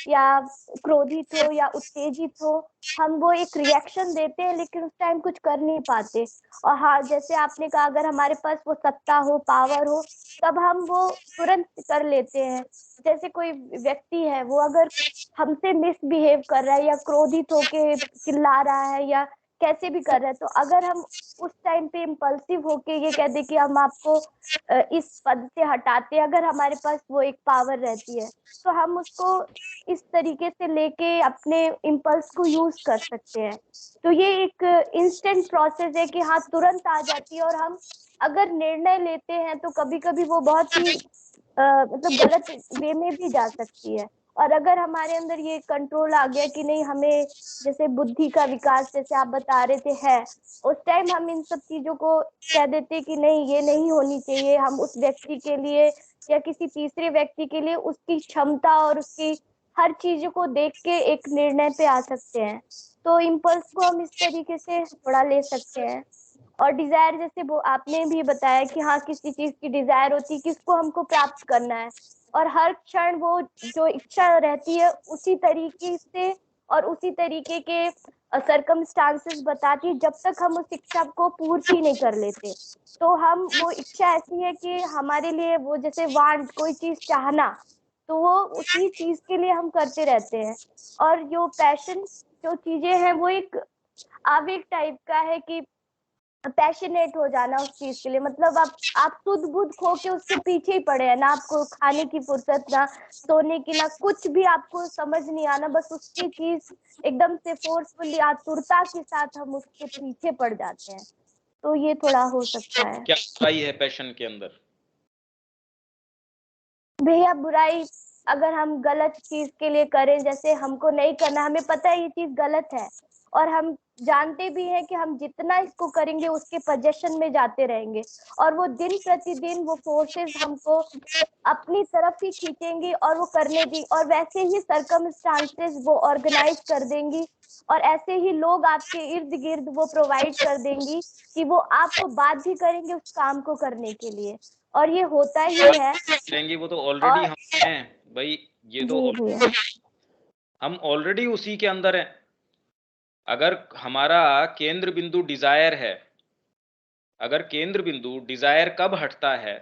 Speaker 4: या क्रोधित हो या उत्तेजित हो, हम वो एक रिएक्शन देते हैं लेकिन उस टाइम कुछ कर नहीं पाते। और हाँ, जैसे आपने कहा, अगर हमारे पास वो सत्ता हो, पावर हो, तब हम वो तुरंत कर लेते हैं। जैसे कोई व्यक्ति है, वो अगर हमसे मिसबिहेव कर रहा है या क्रोधित होके चिल्ला रहा है या कैसे भी कर रहे हैं, तो अगर हम उस टाइम पे इम्पल्सिव होके ये कह दे कि हम आपको इस पद से हटाते, अगर हमारे पास वो एक पावर रहती है, तो हम उसको इस तरीके से लेके अपने इम्पल्स को यूज कर सकते हैं। तो ये एक इंस्टेंट प्रोसेस है कि हाँ तुरंत आ जाती है, और हम अगर निर्णय लेते हैं तो कभी कभी वो बहुत ही मतलब गलत वे में भी जा सकती है। और अगर हमारे अंदर ये कंट्रोल आ गया कि नहीं, हमें जैसे बुद्धि का विकास जैसे आप बता रहे थे है, उस टाइम हम इन सब चीजों को कह देते कि नहीं ये नहीं होनी चाहिए, हम उस व्यक्ति के लिए या किसी तीसरे व्यक्ति के लिए उसकी क्षमता और उसकी हर चीज को देख के एक निर्णय पे आ सकते हैं। तो इम्पल्स को हम इस तरीके से थोड़ा ले सकते हैं। और डिजायर जैसे वो आपने भी बताया कि हाँ किसी चीज की डिजायर होती है, किसको हमको प्राप्त करना है, और हर क्षण वो जो इच्छा रहती है उसी तरीके से और उसी तरीके के सरकमस्टांसेस बताती है, जब तक हम उस इच्छा को पूर्ति नहीं कर लेते। तो हम वो इच्छा ऐसी है कि हमारे लिए वो जैसे वांट कोई चीज चाहना, तो वो उसी चीज के लिए हम करते रहते हैं। और जो पैशन जो चीजें हैं वो एक आवेग टाइप का है कि पैशनेट हो जाना उस चीज के लिए, मतलब आप सुध बुध खो के उसके पीछे ही पड़े हैं, ना आपको खाने की फुर्सत, ना सोने की, ना कुछ भी आपको समझ नहीं आना, बस उसकी चीज एकदम से फोर्सफुली आतुरता के साथ हम उसके पीछे पड़ जाते हैं। तो ये थोड़ा हो सकता है।
Speaker 1: क्या बुराई है पैशन के अंदर?
Speaker 4: भैया बुराई अगर हम गलत चीज के लिए करें, जैसे हमको नहीं करना, हमें पता है ये चीज गलत है, और हम जानते भी हैं कि हम जितना इसको करेंगे उसके पोजीशन में जाते रहेंगे, और वो दिन प्रतिदिन वो फोर्सेस हमको अपनी तरफ ही खींचेंगी और वो करने दी, और वैसे ही सरकमस्टांसेस वो ऑर्गेनाइज कर देंगी, और ऐसे ही लोग आपके इर्द गिर्द वो प्रोवाइड कर देंगी कि वो आपको बाध्य करेंगे उस काम को करने के लिए, और ये होता ही है।
Speaker 1: करेंगे वो तो ऑलरेडी
Speaker 4: और
Speaker 1: हम हैं भाई, ये तो
Speaker 4: जी भैया,
Speaker 1: हम ऑलरेडी उसी के अंदर हैं। अगर हमारा केंद्र बिंदु डिजायर है, अगर केंद्र बिंदु डिजायर कब हटता है?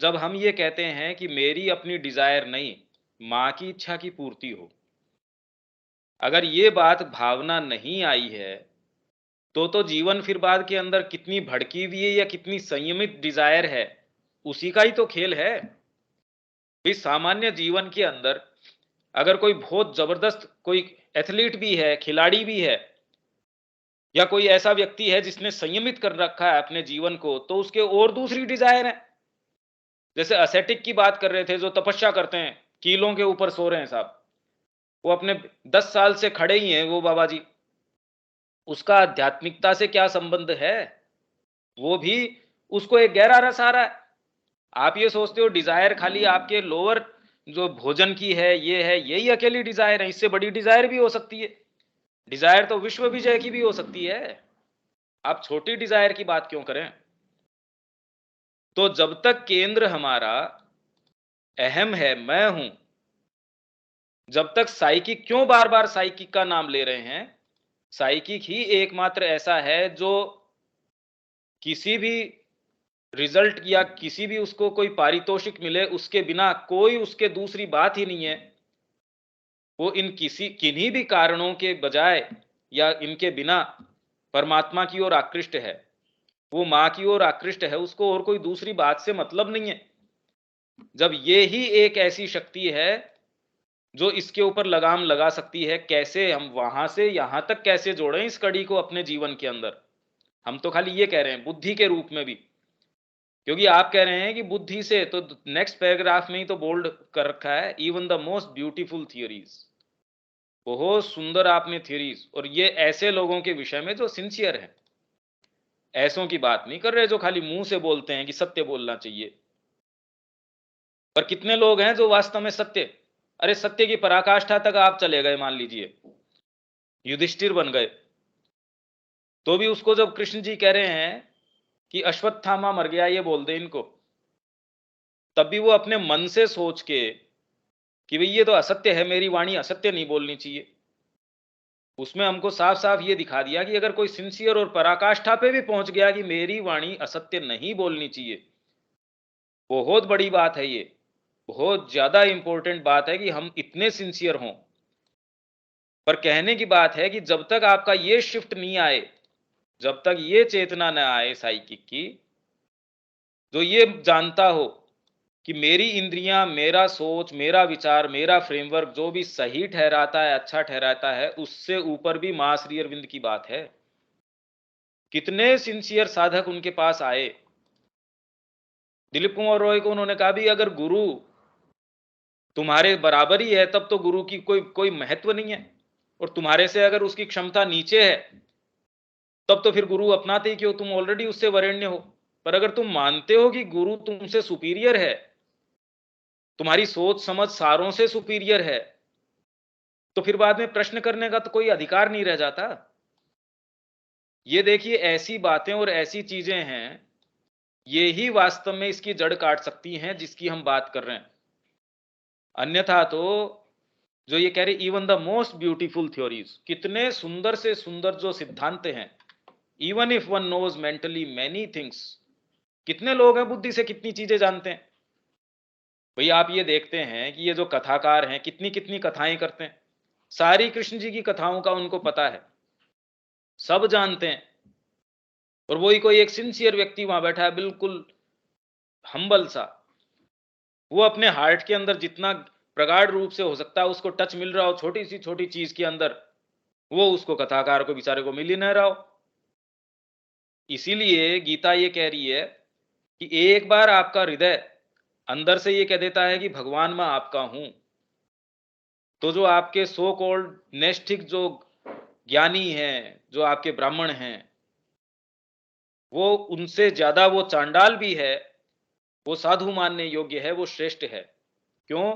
Speaker 1: जब हम ये कहते हैं कि मेरी अपनी डिजायर नहीं, माँ की इच्छा की पूर्ति हो। अगर ये बात भावना नहीं आई है तो जीवन फिर बाद के अंदर कितनी भड़की हुई है या कितनी संयमित डिजायर है, उसी का ही तो खेल है। इस सामान्य जीवन के अंदर अगर कोई बहुत जबरदस्त कोई एथलीट भी है, खिलाड़ी भी है, या कोई ऐसा व्यक्ति है जिसने संयमित कर रखा है अपने जीवन को, तो उसके और दूसरी डिजायर है। जैसे असेटिक की बात कर रहे थे, जो तपस्या करते हैं, कीलों के ऊपर सो रहे हैं साहब, वो अपने 10 साल से खड़े ही हैं वो बाबा जी, उसका आध्यात्मिकता से क्या संबंध है? वो भी उसको एक गहरा रस आ रहा है। आप ये सोचते हो डिजायर खाली आपके लोअर जो भोजन की है, ये है, यही अकेली डिजायर है? इससे बड़ी डिजायर भी हो सकती है। डिजायर तो विश्व विजय की भी हो सकती है। आप छोटी डिजायर की बात क्यों करें? तो जब तक केंद्र हमारा अहम है, मैं हूं, जब तक साइकिक, क्यों बार बार साइकिक का नाम ले रहे हैं? साइकिक ही एकमात्र ऐसा है जो किसी भी रिजल्ट या किसी भी उसको कोई पारितोषिक मिले उसके बिना कोई उसके दूसरी बात ही नहीं है। वो इन किन्हीं भी कारणों के बजाय या इनके बिना परमात्मा की ओर आकृष्ट है, वो माँ की ओर आकृष्ट है, उसको और कोई दूसरी बात से मतलब नहीं है। जब ये ही एक ऐसी शक्ति है जो इसके ऊपर लगाम लगा सकती है, कैसे हम वहां से यहां तक कैसे जोड़ें इस कड़ी को अपने जीवन के अंदर? हम तो खाली ये कह रहे हैं बुद्धि के रूप में भी, क्योंकि आप कह रहे हैं कि बुद्धि से, तो नेक्स्ट पैराग्राफ में ही तो बोल्ड कर रखा है, even the most beautiful theories. बहुत सुंदर आपने थियरीज, और ये ऐसे लोगों के विषय में जो सिंसियर हैं, ऐसों की बात नहीं कर रहे जो खाली मुंह से बोलते हैं कि सत्य बोलना चाहिए। पर कितने लोग हैं जो वास्तव में सत्य, अरे सत्य की पराकाष्ठा तक आप चले गए, मान लीजिए युधिष्ठिर बन गए, तो भी उसको जब कृष्ण जी कह रहे हैं कि अश्वत्थामा मर गया, ये बोल दे इनको, तब भी वो अपने मन से सोच के कि भाई ये तो असत्य है, मेरी वाणी असत्य नहीं बोलनी चाहिए। उसमें हमको साफ साफ ये दिखा दिया कि अगर कोई सिंसियर और पराकाष्ठा पे भी पहुंच गया कि मेरी वाणी असत्य नहीं बोलनी चाहिए, बहुत बड़ी बात है ये, बहुत ज्यादा इंपॉर्टेंट बात है कि हम इतने सिंसियर हों पर कहने की बात है कि जब तक आपका ये शिफ्ट नहीं आए, जब तक ये चेतना न आए साइकिक की, जो ये जानता हो कि मेरी इंद्रियां, मेरा सोच, मेरा विचार, मेरा फ्रेमवर्क जो भी सही ठहराता है, अच्छा ठहराता है, उससे ऊपर भी मां श्री अरविंद की बात है। कितने सिंसियर साधक उनके पास आए। दिलीप कुमार रॉय को उन्होंने कहा भी अगर गुरु तुम्हारे बराबर ही है तब तो गुरु की कोई महत्व नहीं है, और तुम्हारे से अगर उसकी क्षमता नीचे है तब तो फिर गुरु अपनाते ही क्यों, तुम ऑलरेडी उससे वरेण्य हो। पर अगर तुम मानते हो कि गुरु तुमसे सुपीरियर है, तुम्हारी सोच समझ सारों से सुपीरियर है, तो फिर बाद में प्रश्न करने का तो कोई अधिकार नहीं रह जाता। ये देखिए, ऐसी बातें और ऐसी चीजें हैं, ये ही वास्तव में इसकी जड़ काट सकती हैं जिसकी हम बात कर रहे हैं। अन्यथा तो जो ये कह रहे even the most beautiful theories, कितने सुंदर से सुंदर जो सिद्धांत हैं, even if one knows mentally many things, कितने लोग हैं बुद्धि से कितनी चीजें जानते हैं। भाई आप ये देखते हैं कि ये जो कथाकार हैं कितनी कितनी कथाएं करते हैं, सारी कृष्ण जी की कथाओं का उनको पता है, सब जानते हैं। और वही कोई एक सिंसियर व्यक्ति वहां बैठा है, बिल्कुल हम्बल सा, वो अपने हार्ट के अंदर जितना प्रगाढ़ रूप से हो सकता है उसको टच मिल रहा हो छोटी सी छोटी चीज के अंदर, वो उसको कथाकार को बेचारे को मिल ही नहीं रहा हो। इसीलिए गीता ये कह रही है कि एक बार आपका हृदय अंदर से ये कह देता है कि भगवान मैं आपका हूं, तो जो आपके सो कॉल्ड नैष्ठिक जो ज्ञानी हैं, जो आपके ब्राह्मण हैं, वो उनसे ज्यादा वो चांडाल भी है, वो साधु मानने योग्य है, वो श्रेष्ठ है। क्यों?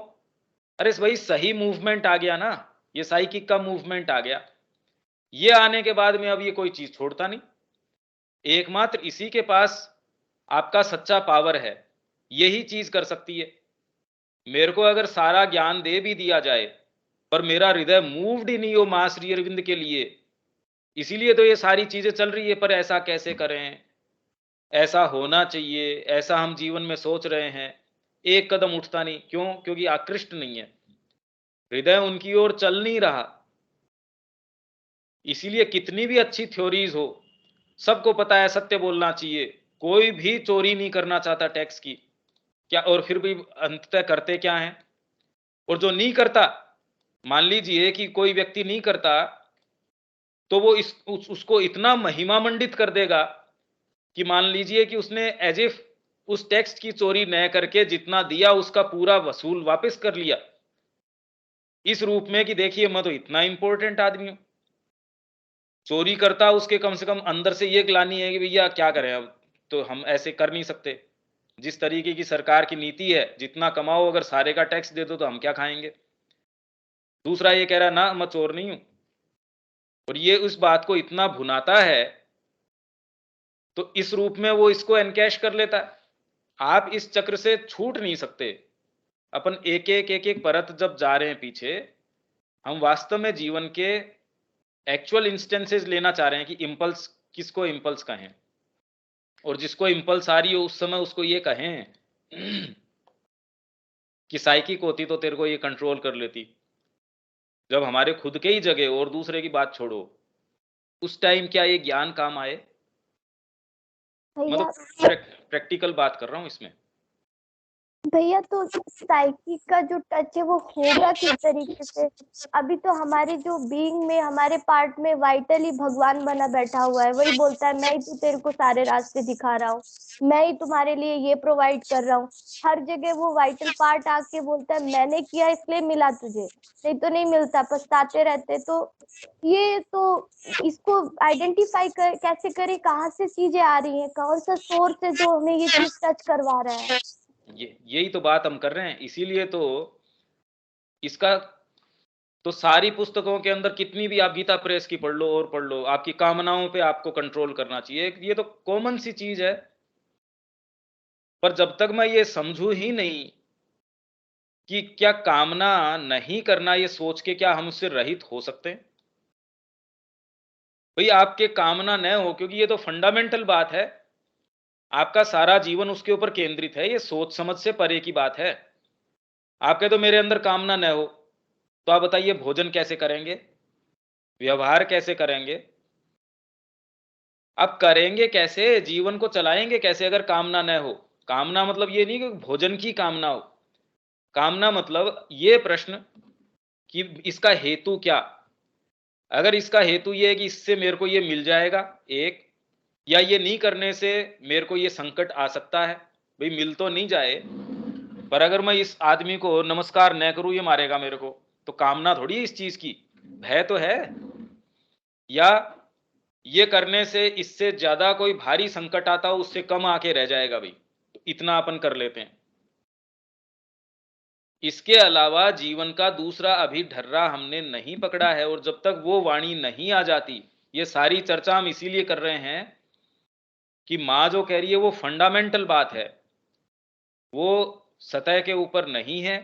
Speaker 1: अरे भाई सही मूवमेंट आ गया ना, ये साइकिक का मूवमेंट आ गया। ये आने के बाद में अब ये कोई चीज छोड़ता नहीं, एकमात्र इसी के पास आपका सच्चा पावर है, यही चीज कर सकती है। मेरे को अगर सारा ज्ञान दे भी दिया जाए पर मेरा हृदय मूव्ड ही नहीं हो मां श्री अरविंद के लिए, इसीलिए तो ये सारी चीजें चल रही है। पर ऐसा कैसे करें, ऐसा होना चाहिए, ऐसा हम जीवन में सोच रहे हैं, एक कदम उठता नहीं। क्यों? क्योंकि आकृष्ट नहीं है, हृदय उनकी ओर चल नहीं रहा। इसीलिए कितनी भी अच्छी थ्योरीज हो, सबको पता है सत्य बोलना चाहिए, कोई भी चोरी नहीं करना चाहता टैक्स की, क्या? और फिर भी अंततः करते क्या है? और जो नहीं करता, मान लीजिए कि कोई व्यक्ति नहीं करता, तो वो उसको इतना महिमा मंडित कर देगा कि मान लीजिए कि उसने एज इफ उस टैक्स की चोरी न करके जितना दिया उसका पूरा वसूल वापस कर लिया, इस रूप में कि देखिए मैं तो इतना इंपॉर्टेंट आदमी हूं। चोरी करता उसके कम से कम अंदर से ये ग्लानि है कि भैया क्या करें, अब तो हम ऐसे कर नहीं सकते, जिस तरीके की सरकार की नीति है, जितना कमाओ अगर सारे का टैक्स दे दो तो हम क्या खाएंगे। दूसरा ये कह रहा ना मैं चोर नहीं हूं, और ये उस बात को इतना भुनाता है, तो इस रूप में वो इसको एनकैश कर लेता है। आप इस चक्र से छूट नहीं सकते। अपन एक एक परत जब जा रहे हैं पीछे, हम वास्तव में जीवन के एक्चुअल इंस्टेंसेस लेना चाह रहे हैं कि इंपल्स किसको इंपल्स कहें, और जिसको इंपल्स आ रही हो उस समय उसको ये कहें कि साइकिक होती तो तेरे को ये कंट्रोल कर लेती। जब हमारे खुद के ही जगह और दूसरे की बात छोड़ो, उस टाइम क्या ये ज्ञान काम आए? मैं तो
Speaker 4: भैया
Speaker 1: प्रैक्टिकल बात कर रहा हूं इसमें।
Speaker 4: भैया तो साइकिक का जो टच है वो होगा किस तरीके से? अभी तो हमारे जो बीइंग में, हमारे पार्ट में वाइटल ही भगवान बना बैठा हुआ है, वही बोलता है मैं ही तो तेरे को सारे रास्ते दिखा रहा हूँ, मैं ही तुम्हारे लिए ये प्रोवाइड कर रहा हूँ। हर जगह वो वाइटल पार्ट आके बोलता है मैंने किया इसलिए मिला तुझे, नहीं तो नहीं मिलता, पछताते रहते। तो ये तो इसको आइडेंटिफाई कैसे करें, कहाँ से चीजें आ रही हैं, कौन सा सोर्स है जो हमें ये चीज टच करवा रहा है?
Speaker 1: यही तो बात हम कर रहे हैं। इसीलिए तो इसका तो सारी पुस्तकों के अंदर कितनी भी आप गीता प्रेस की पढ़ लो और पढ़ लो, आपकी कामनाओं पे आपको कंट्रोल करना चाहिए, ये तो कॉमन सी चीज है। पर जब तक मैं ये समझू ही नहीं कि क्या कामना नहीं करना, ये सोच के क्या हम उससे रहित हो सकते हैं? भाई आपके कामना न हो, क्योंकि ये तो फंडामेंटल बात है, आपका सारा जीवन उसके ऊपर केंद्रित है, ये सोच समझ से परे की बात है। आप कहे तो मेरे अंदर कामना न हो, तो आप बताइए भोजन कैसे करेंगे? व्यवहार कैसे करेंगे? अब करेंगे कैसे? जीवन को चलाएंगे कैसे अगर कामना न हो? कामना मतलब ये नहीं कि भोजन की कामना हो। कामना मतलब ये प्रश्न कि इसका हेतु क्या? अगर इसका हेतु ये है कि इससे मेरे को ये मिल जाएगा, एक, या ये नहीं करने से मेरे को ये संकट आ सकता है, भाई मिल तो नहीं जाए, पर अगर मैं इस आदमी को नमस्कार न करूं ये मारेगा मेरे को, तो कामना थोड़ी है इस चीज की, भय तो है। या ये करने से इससे ज्यादा कोई भारी संकट आता हो, उससे कम आके रह जाएगा भाई, तो इतना अपन कर लेते हैं। इसके अलावा जीवन का दूसरा अभी ढर्रा हमने नहीं पकड़ा है, और जब तक वो वाणी नहीं आ जाती, ये सारी चर्चा हम इसीलिए कर रहे हैं कि माँ जो कह रही है वो फंडामेंटल बात है, वो सतह के ऊपर नहीं है।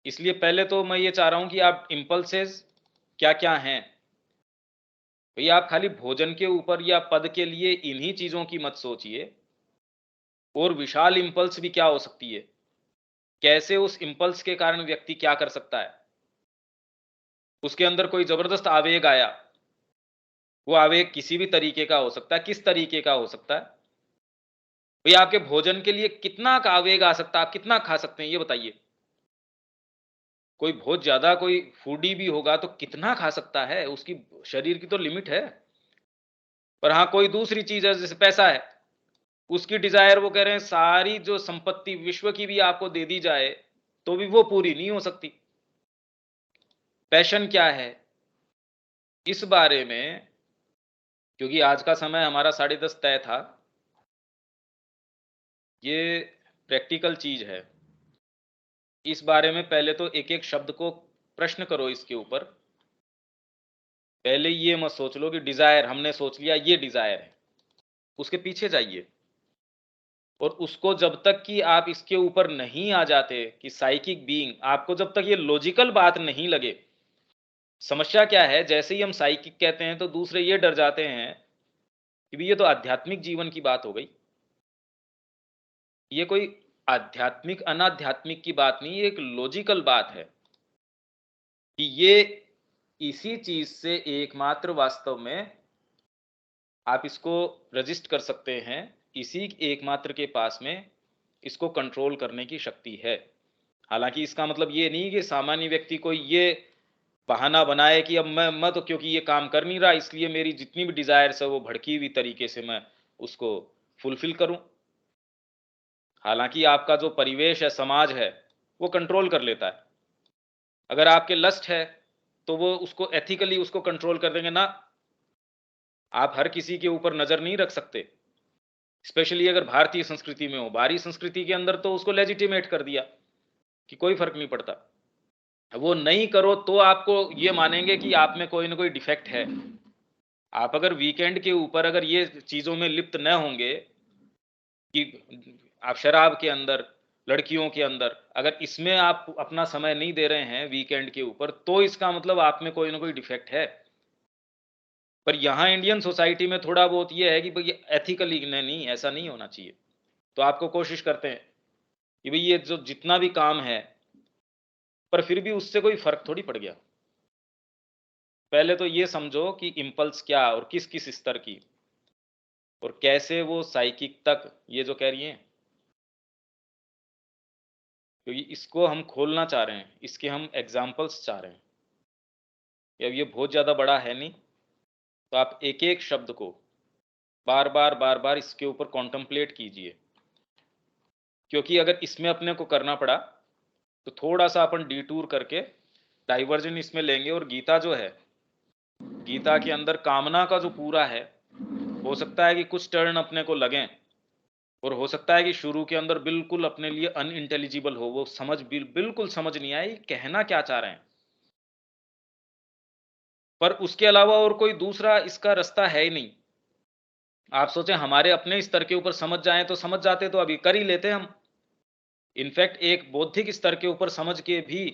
Speaker 1: इसलिए पहले तो मैं ये चाह रहा हूं कि आप इंपल्सेस क्या क्या हैं, भाई आप खाली भोजन के ऊपर या पद के लिए इन्हीं चीजों की मत सोचिए, और विशाल इंपल्स भी क्या हो सकती है, कैसे उस इंपल्स के कारण व्यक्ति क्या कर सकता है। उसके अंदर कोई जबरदस्त आवेग आया, वो आवेग किसी भी तरीके का हो सकता है, किस तरीके का हो सकता है भाई, आपके भोजन के लिए कितना का आवेग आ सकता है, आप कितना खा सकते हैं ये बताइए। कोई बहुत ज्यादा कोई फूडी भी होगा तो कितना खा सकता है, उसकी शरीर की तो लिमिट है। पर हाँ कोई दूसरी चीज है जैसे पैसा है, उसकी डिजायर वो कह रहे हैं सारी जो संपत्ति विश्व की भी आपको दे दी जाए तो भी वो पूरी नहीं हो सकती। पैशन क्या है इस बारे में, क्योंकि आज का समय हमारा 10:30 तय था, ये प्रैक्टिकल चीज है, इस बारे में पहले तो एक एक शब्द को प्रश्न करो इसके ऊपर। पहले ये मत सोच लो कि डिजायर हमने सोच लिया ये डिजायर है, उसके पीछे जाइए, और उसको जब तक कि आप इसके ऊपर नहीं आ जाते कि साइकिक बीइंग, आपको जब तक ये लॉजिकल बात नहीं लगे। समस्या क्या है, जैसे ही हम साइकिक कहते हैं तो दूसरे ये डर जाते हैं कि भी ये तो आध्यात्मिक जीवन की बात हो गई। ये कोई आध्यात्मिक अनाध्यात्मिक की बात नहीं, ये एक लॉजिकल बात है कि ये इसी चीज से एकमात्र वास्तव में आप इसको रजिस्ट कर सकते हैं, इसी एकमात्र के पास में इसको कंट्रोल करने की शक्ति है। हालांकि इसका मतलब ये नहीं कि सामान्य व्यक्ति को ये बहाना बनाए कि अब मैं तो क्योंकि ये काम कर नहीं रहा इसलिए मेरी जितनी भी डिजायर्स है वो भड़की हुई तरीके से मैं उसको फुलफिल करूं। हालांकि आपका जो परिवेश है, समाज है, वो कंट्रोल कर लेता है। अगर आपके लस्ट है तो वो उसको एथिकली उसको कंट्रोल कर देंगे ना। आप हर किसी के ऊपर नजर नहीं रख सकते, स्पेशली अगर भारतीय संस्कृति में हो। बाहरी संस्कृति के अंदर तो उसको लेजिटिमेट कर दिया कि कोई फर्क नहीं पड़ता, वो नहीं करो तो आपको ये मानेंगे कि आप में कोई ना कोई डिफेक्ट है। आप अगर वीकेंड के ऊपर अगर ये चीजों में लिप्त न होंगे कि आप शराब के अंदर, लड़कियों के अंदर, अगर इसमें आप अपना समय नहीं दे रहे हैं वीकेंड के ऊपर, तो इसका मतलब आप में कोई ना कोई डिफेक्ट है। पर यहाँ इंडियन सोसाइटी में थोड़ा बहुत ये है कि भाई एथिकली नहीं, ऐसा नहीं होना चाहिए। तो आपको कोशिश करते हैं कि भाई ये जो जितना भी काम है, पर फिर भी उससे कोई फर्क थोड़ी पड़ गया। पहले तो ये समझो कि इम्पल्स क्या और किस किस स्तर की, और कैसे वो साइकिक तक ये जो कह रही हैं, क्योंकि इसको हम खोलना चाह रहे हैं, इसके हम एग्जाम्पल्स चाह रहे हैं। अब ये बहुत ज़्यादा बड़ा है नहीं, तो आप एक एक शब्द को बार बार बार बार इसके ऊपर कॉन्टम्पलेट कीजिए, क्योंकि अगर इसमें अपने को करना पड़ा तो थोड़ा सा अपन डिटूर करके डाइवर्जन इसमें लेंगे। और गीता जो है, गीता के अंदर कामना का जो पूरा है, हो सकता है कि कुछ टर्न अपने को लगें, और हो सकता है कि शुरू के अंदर बिल्कुल अपने लिए अनइंटेलिजिबल हो, वो बिल्कुल समझ नहीं आए कहना क्या चाह रहे हैं। पर उसके अलावा और कोई दूसरा इसका रास्ता है ही नहीं। आप सोचें हमारे अपने स्तर के ऊपर समझ जाएं तो समझ जाते तो अभी कर ही लेते हम। इनफैक्ट एक बौद्धिक स्तर के ऊपर समझ के भी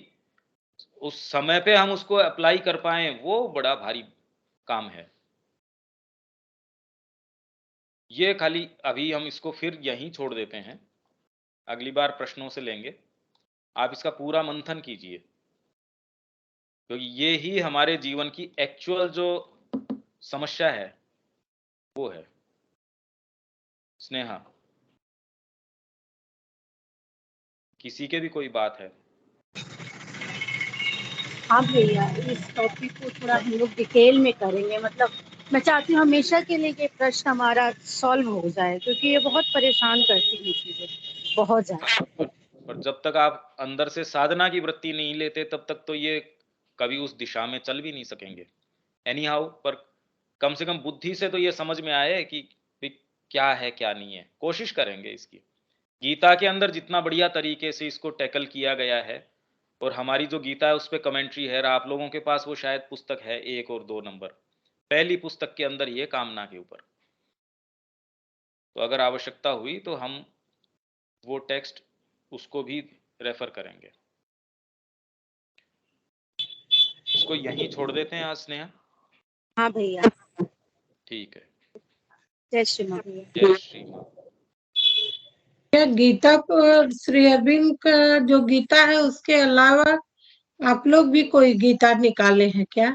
Speaker 1: उस समय पे हम उसको अप्लाई कर पाए, वो बड़ा भारी काम है। ये खाली अभी हम इसको फिर यहीं छोड़ देते हैं, अगली बार प्रश्नों से लेंगे। आप इसका पूरा मंथन कीजिए। क्योंकि ये ही हमारे जीवन की एक्चुअल जो समस्या है वो है। स्नेहा, किसी के भी कोई बात है?
Speaker 3: हाँ भैया, इस टॉपिक को थोड़ा हम लोग डिटेल में करेंगे। मतलब मैं चाहती हूँ हमेशा के लिए ये प्रश्न हमारा सॉल्व हो जाए, क्योंकि ये बहुत परेशान करती है चीजें, बहुत ज्यादा।
Speaker 1: पर जब तक आप अंदर से साधना की वृत्ति नहीं लेते तब तक तो ये कभी उस दिशा में चल भी नहीं सकेंगे। एनी हाउ, पर कम से कम बुद्धि से तो ये समझ में आए कि भी क्या है क्या नहीं है। कोशिश करेंगे इसकी। गीता के अंदर जितना बढ़िया तरीके से इसको टैकल किया गया है, और हमारी जो गीता है उस पर कमेंट्री है, और आप लोगों के पास वो शायद पुस्तक है 1 और 2 नंबर, पहली पुस्तक के अंदर ये कामना के ऊपर। तो अगर आवश्यकता हुई तो हम वो टेक्स्ट उसको भी रेफर करेंगे। इसको यहीं छोड़ देते हैं आज स्नेहा।
Speaker 3: हाँ भैया,
Speaker 1: ठीक है।
Speaker 3: जय श्री माँ भैया।
Speaker 1: जय श्री माँ।
Speaker 2: क्या गीता पर श्री अरविंद का जो गीता है उसके अलावा आप लोग भी कोई गीता निकाले हैं क्या?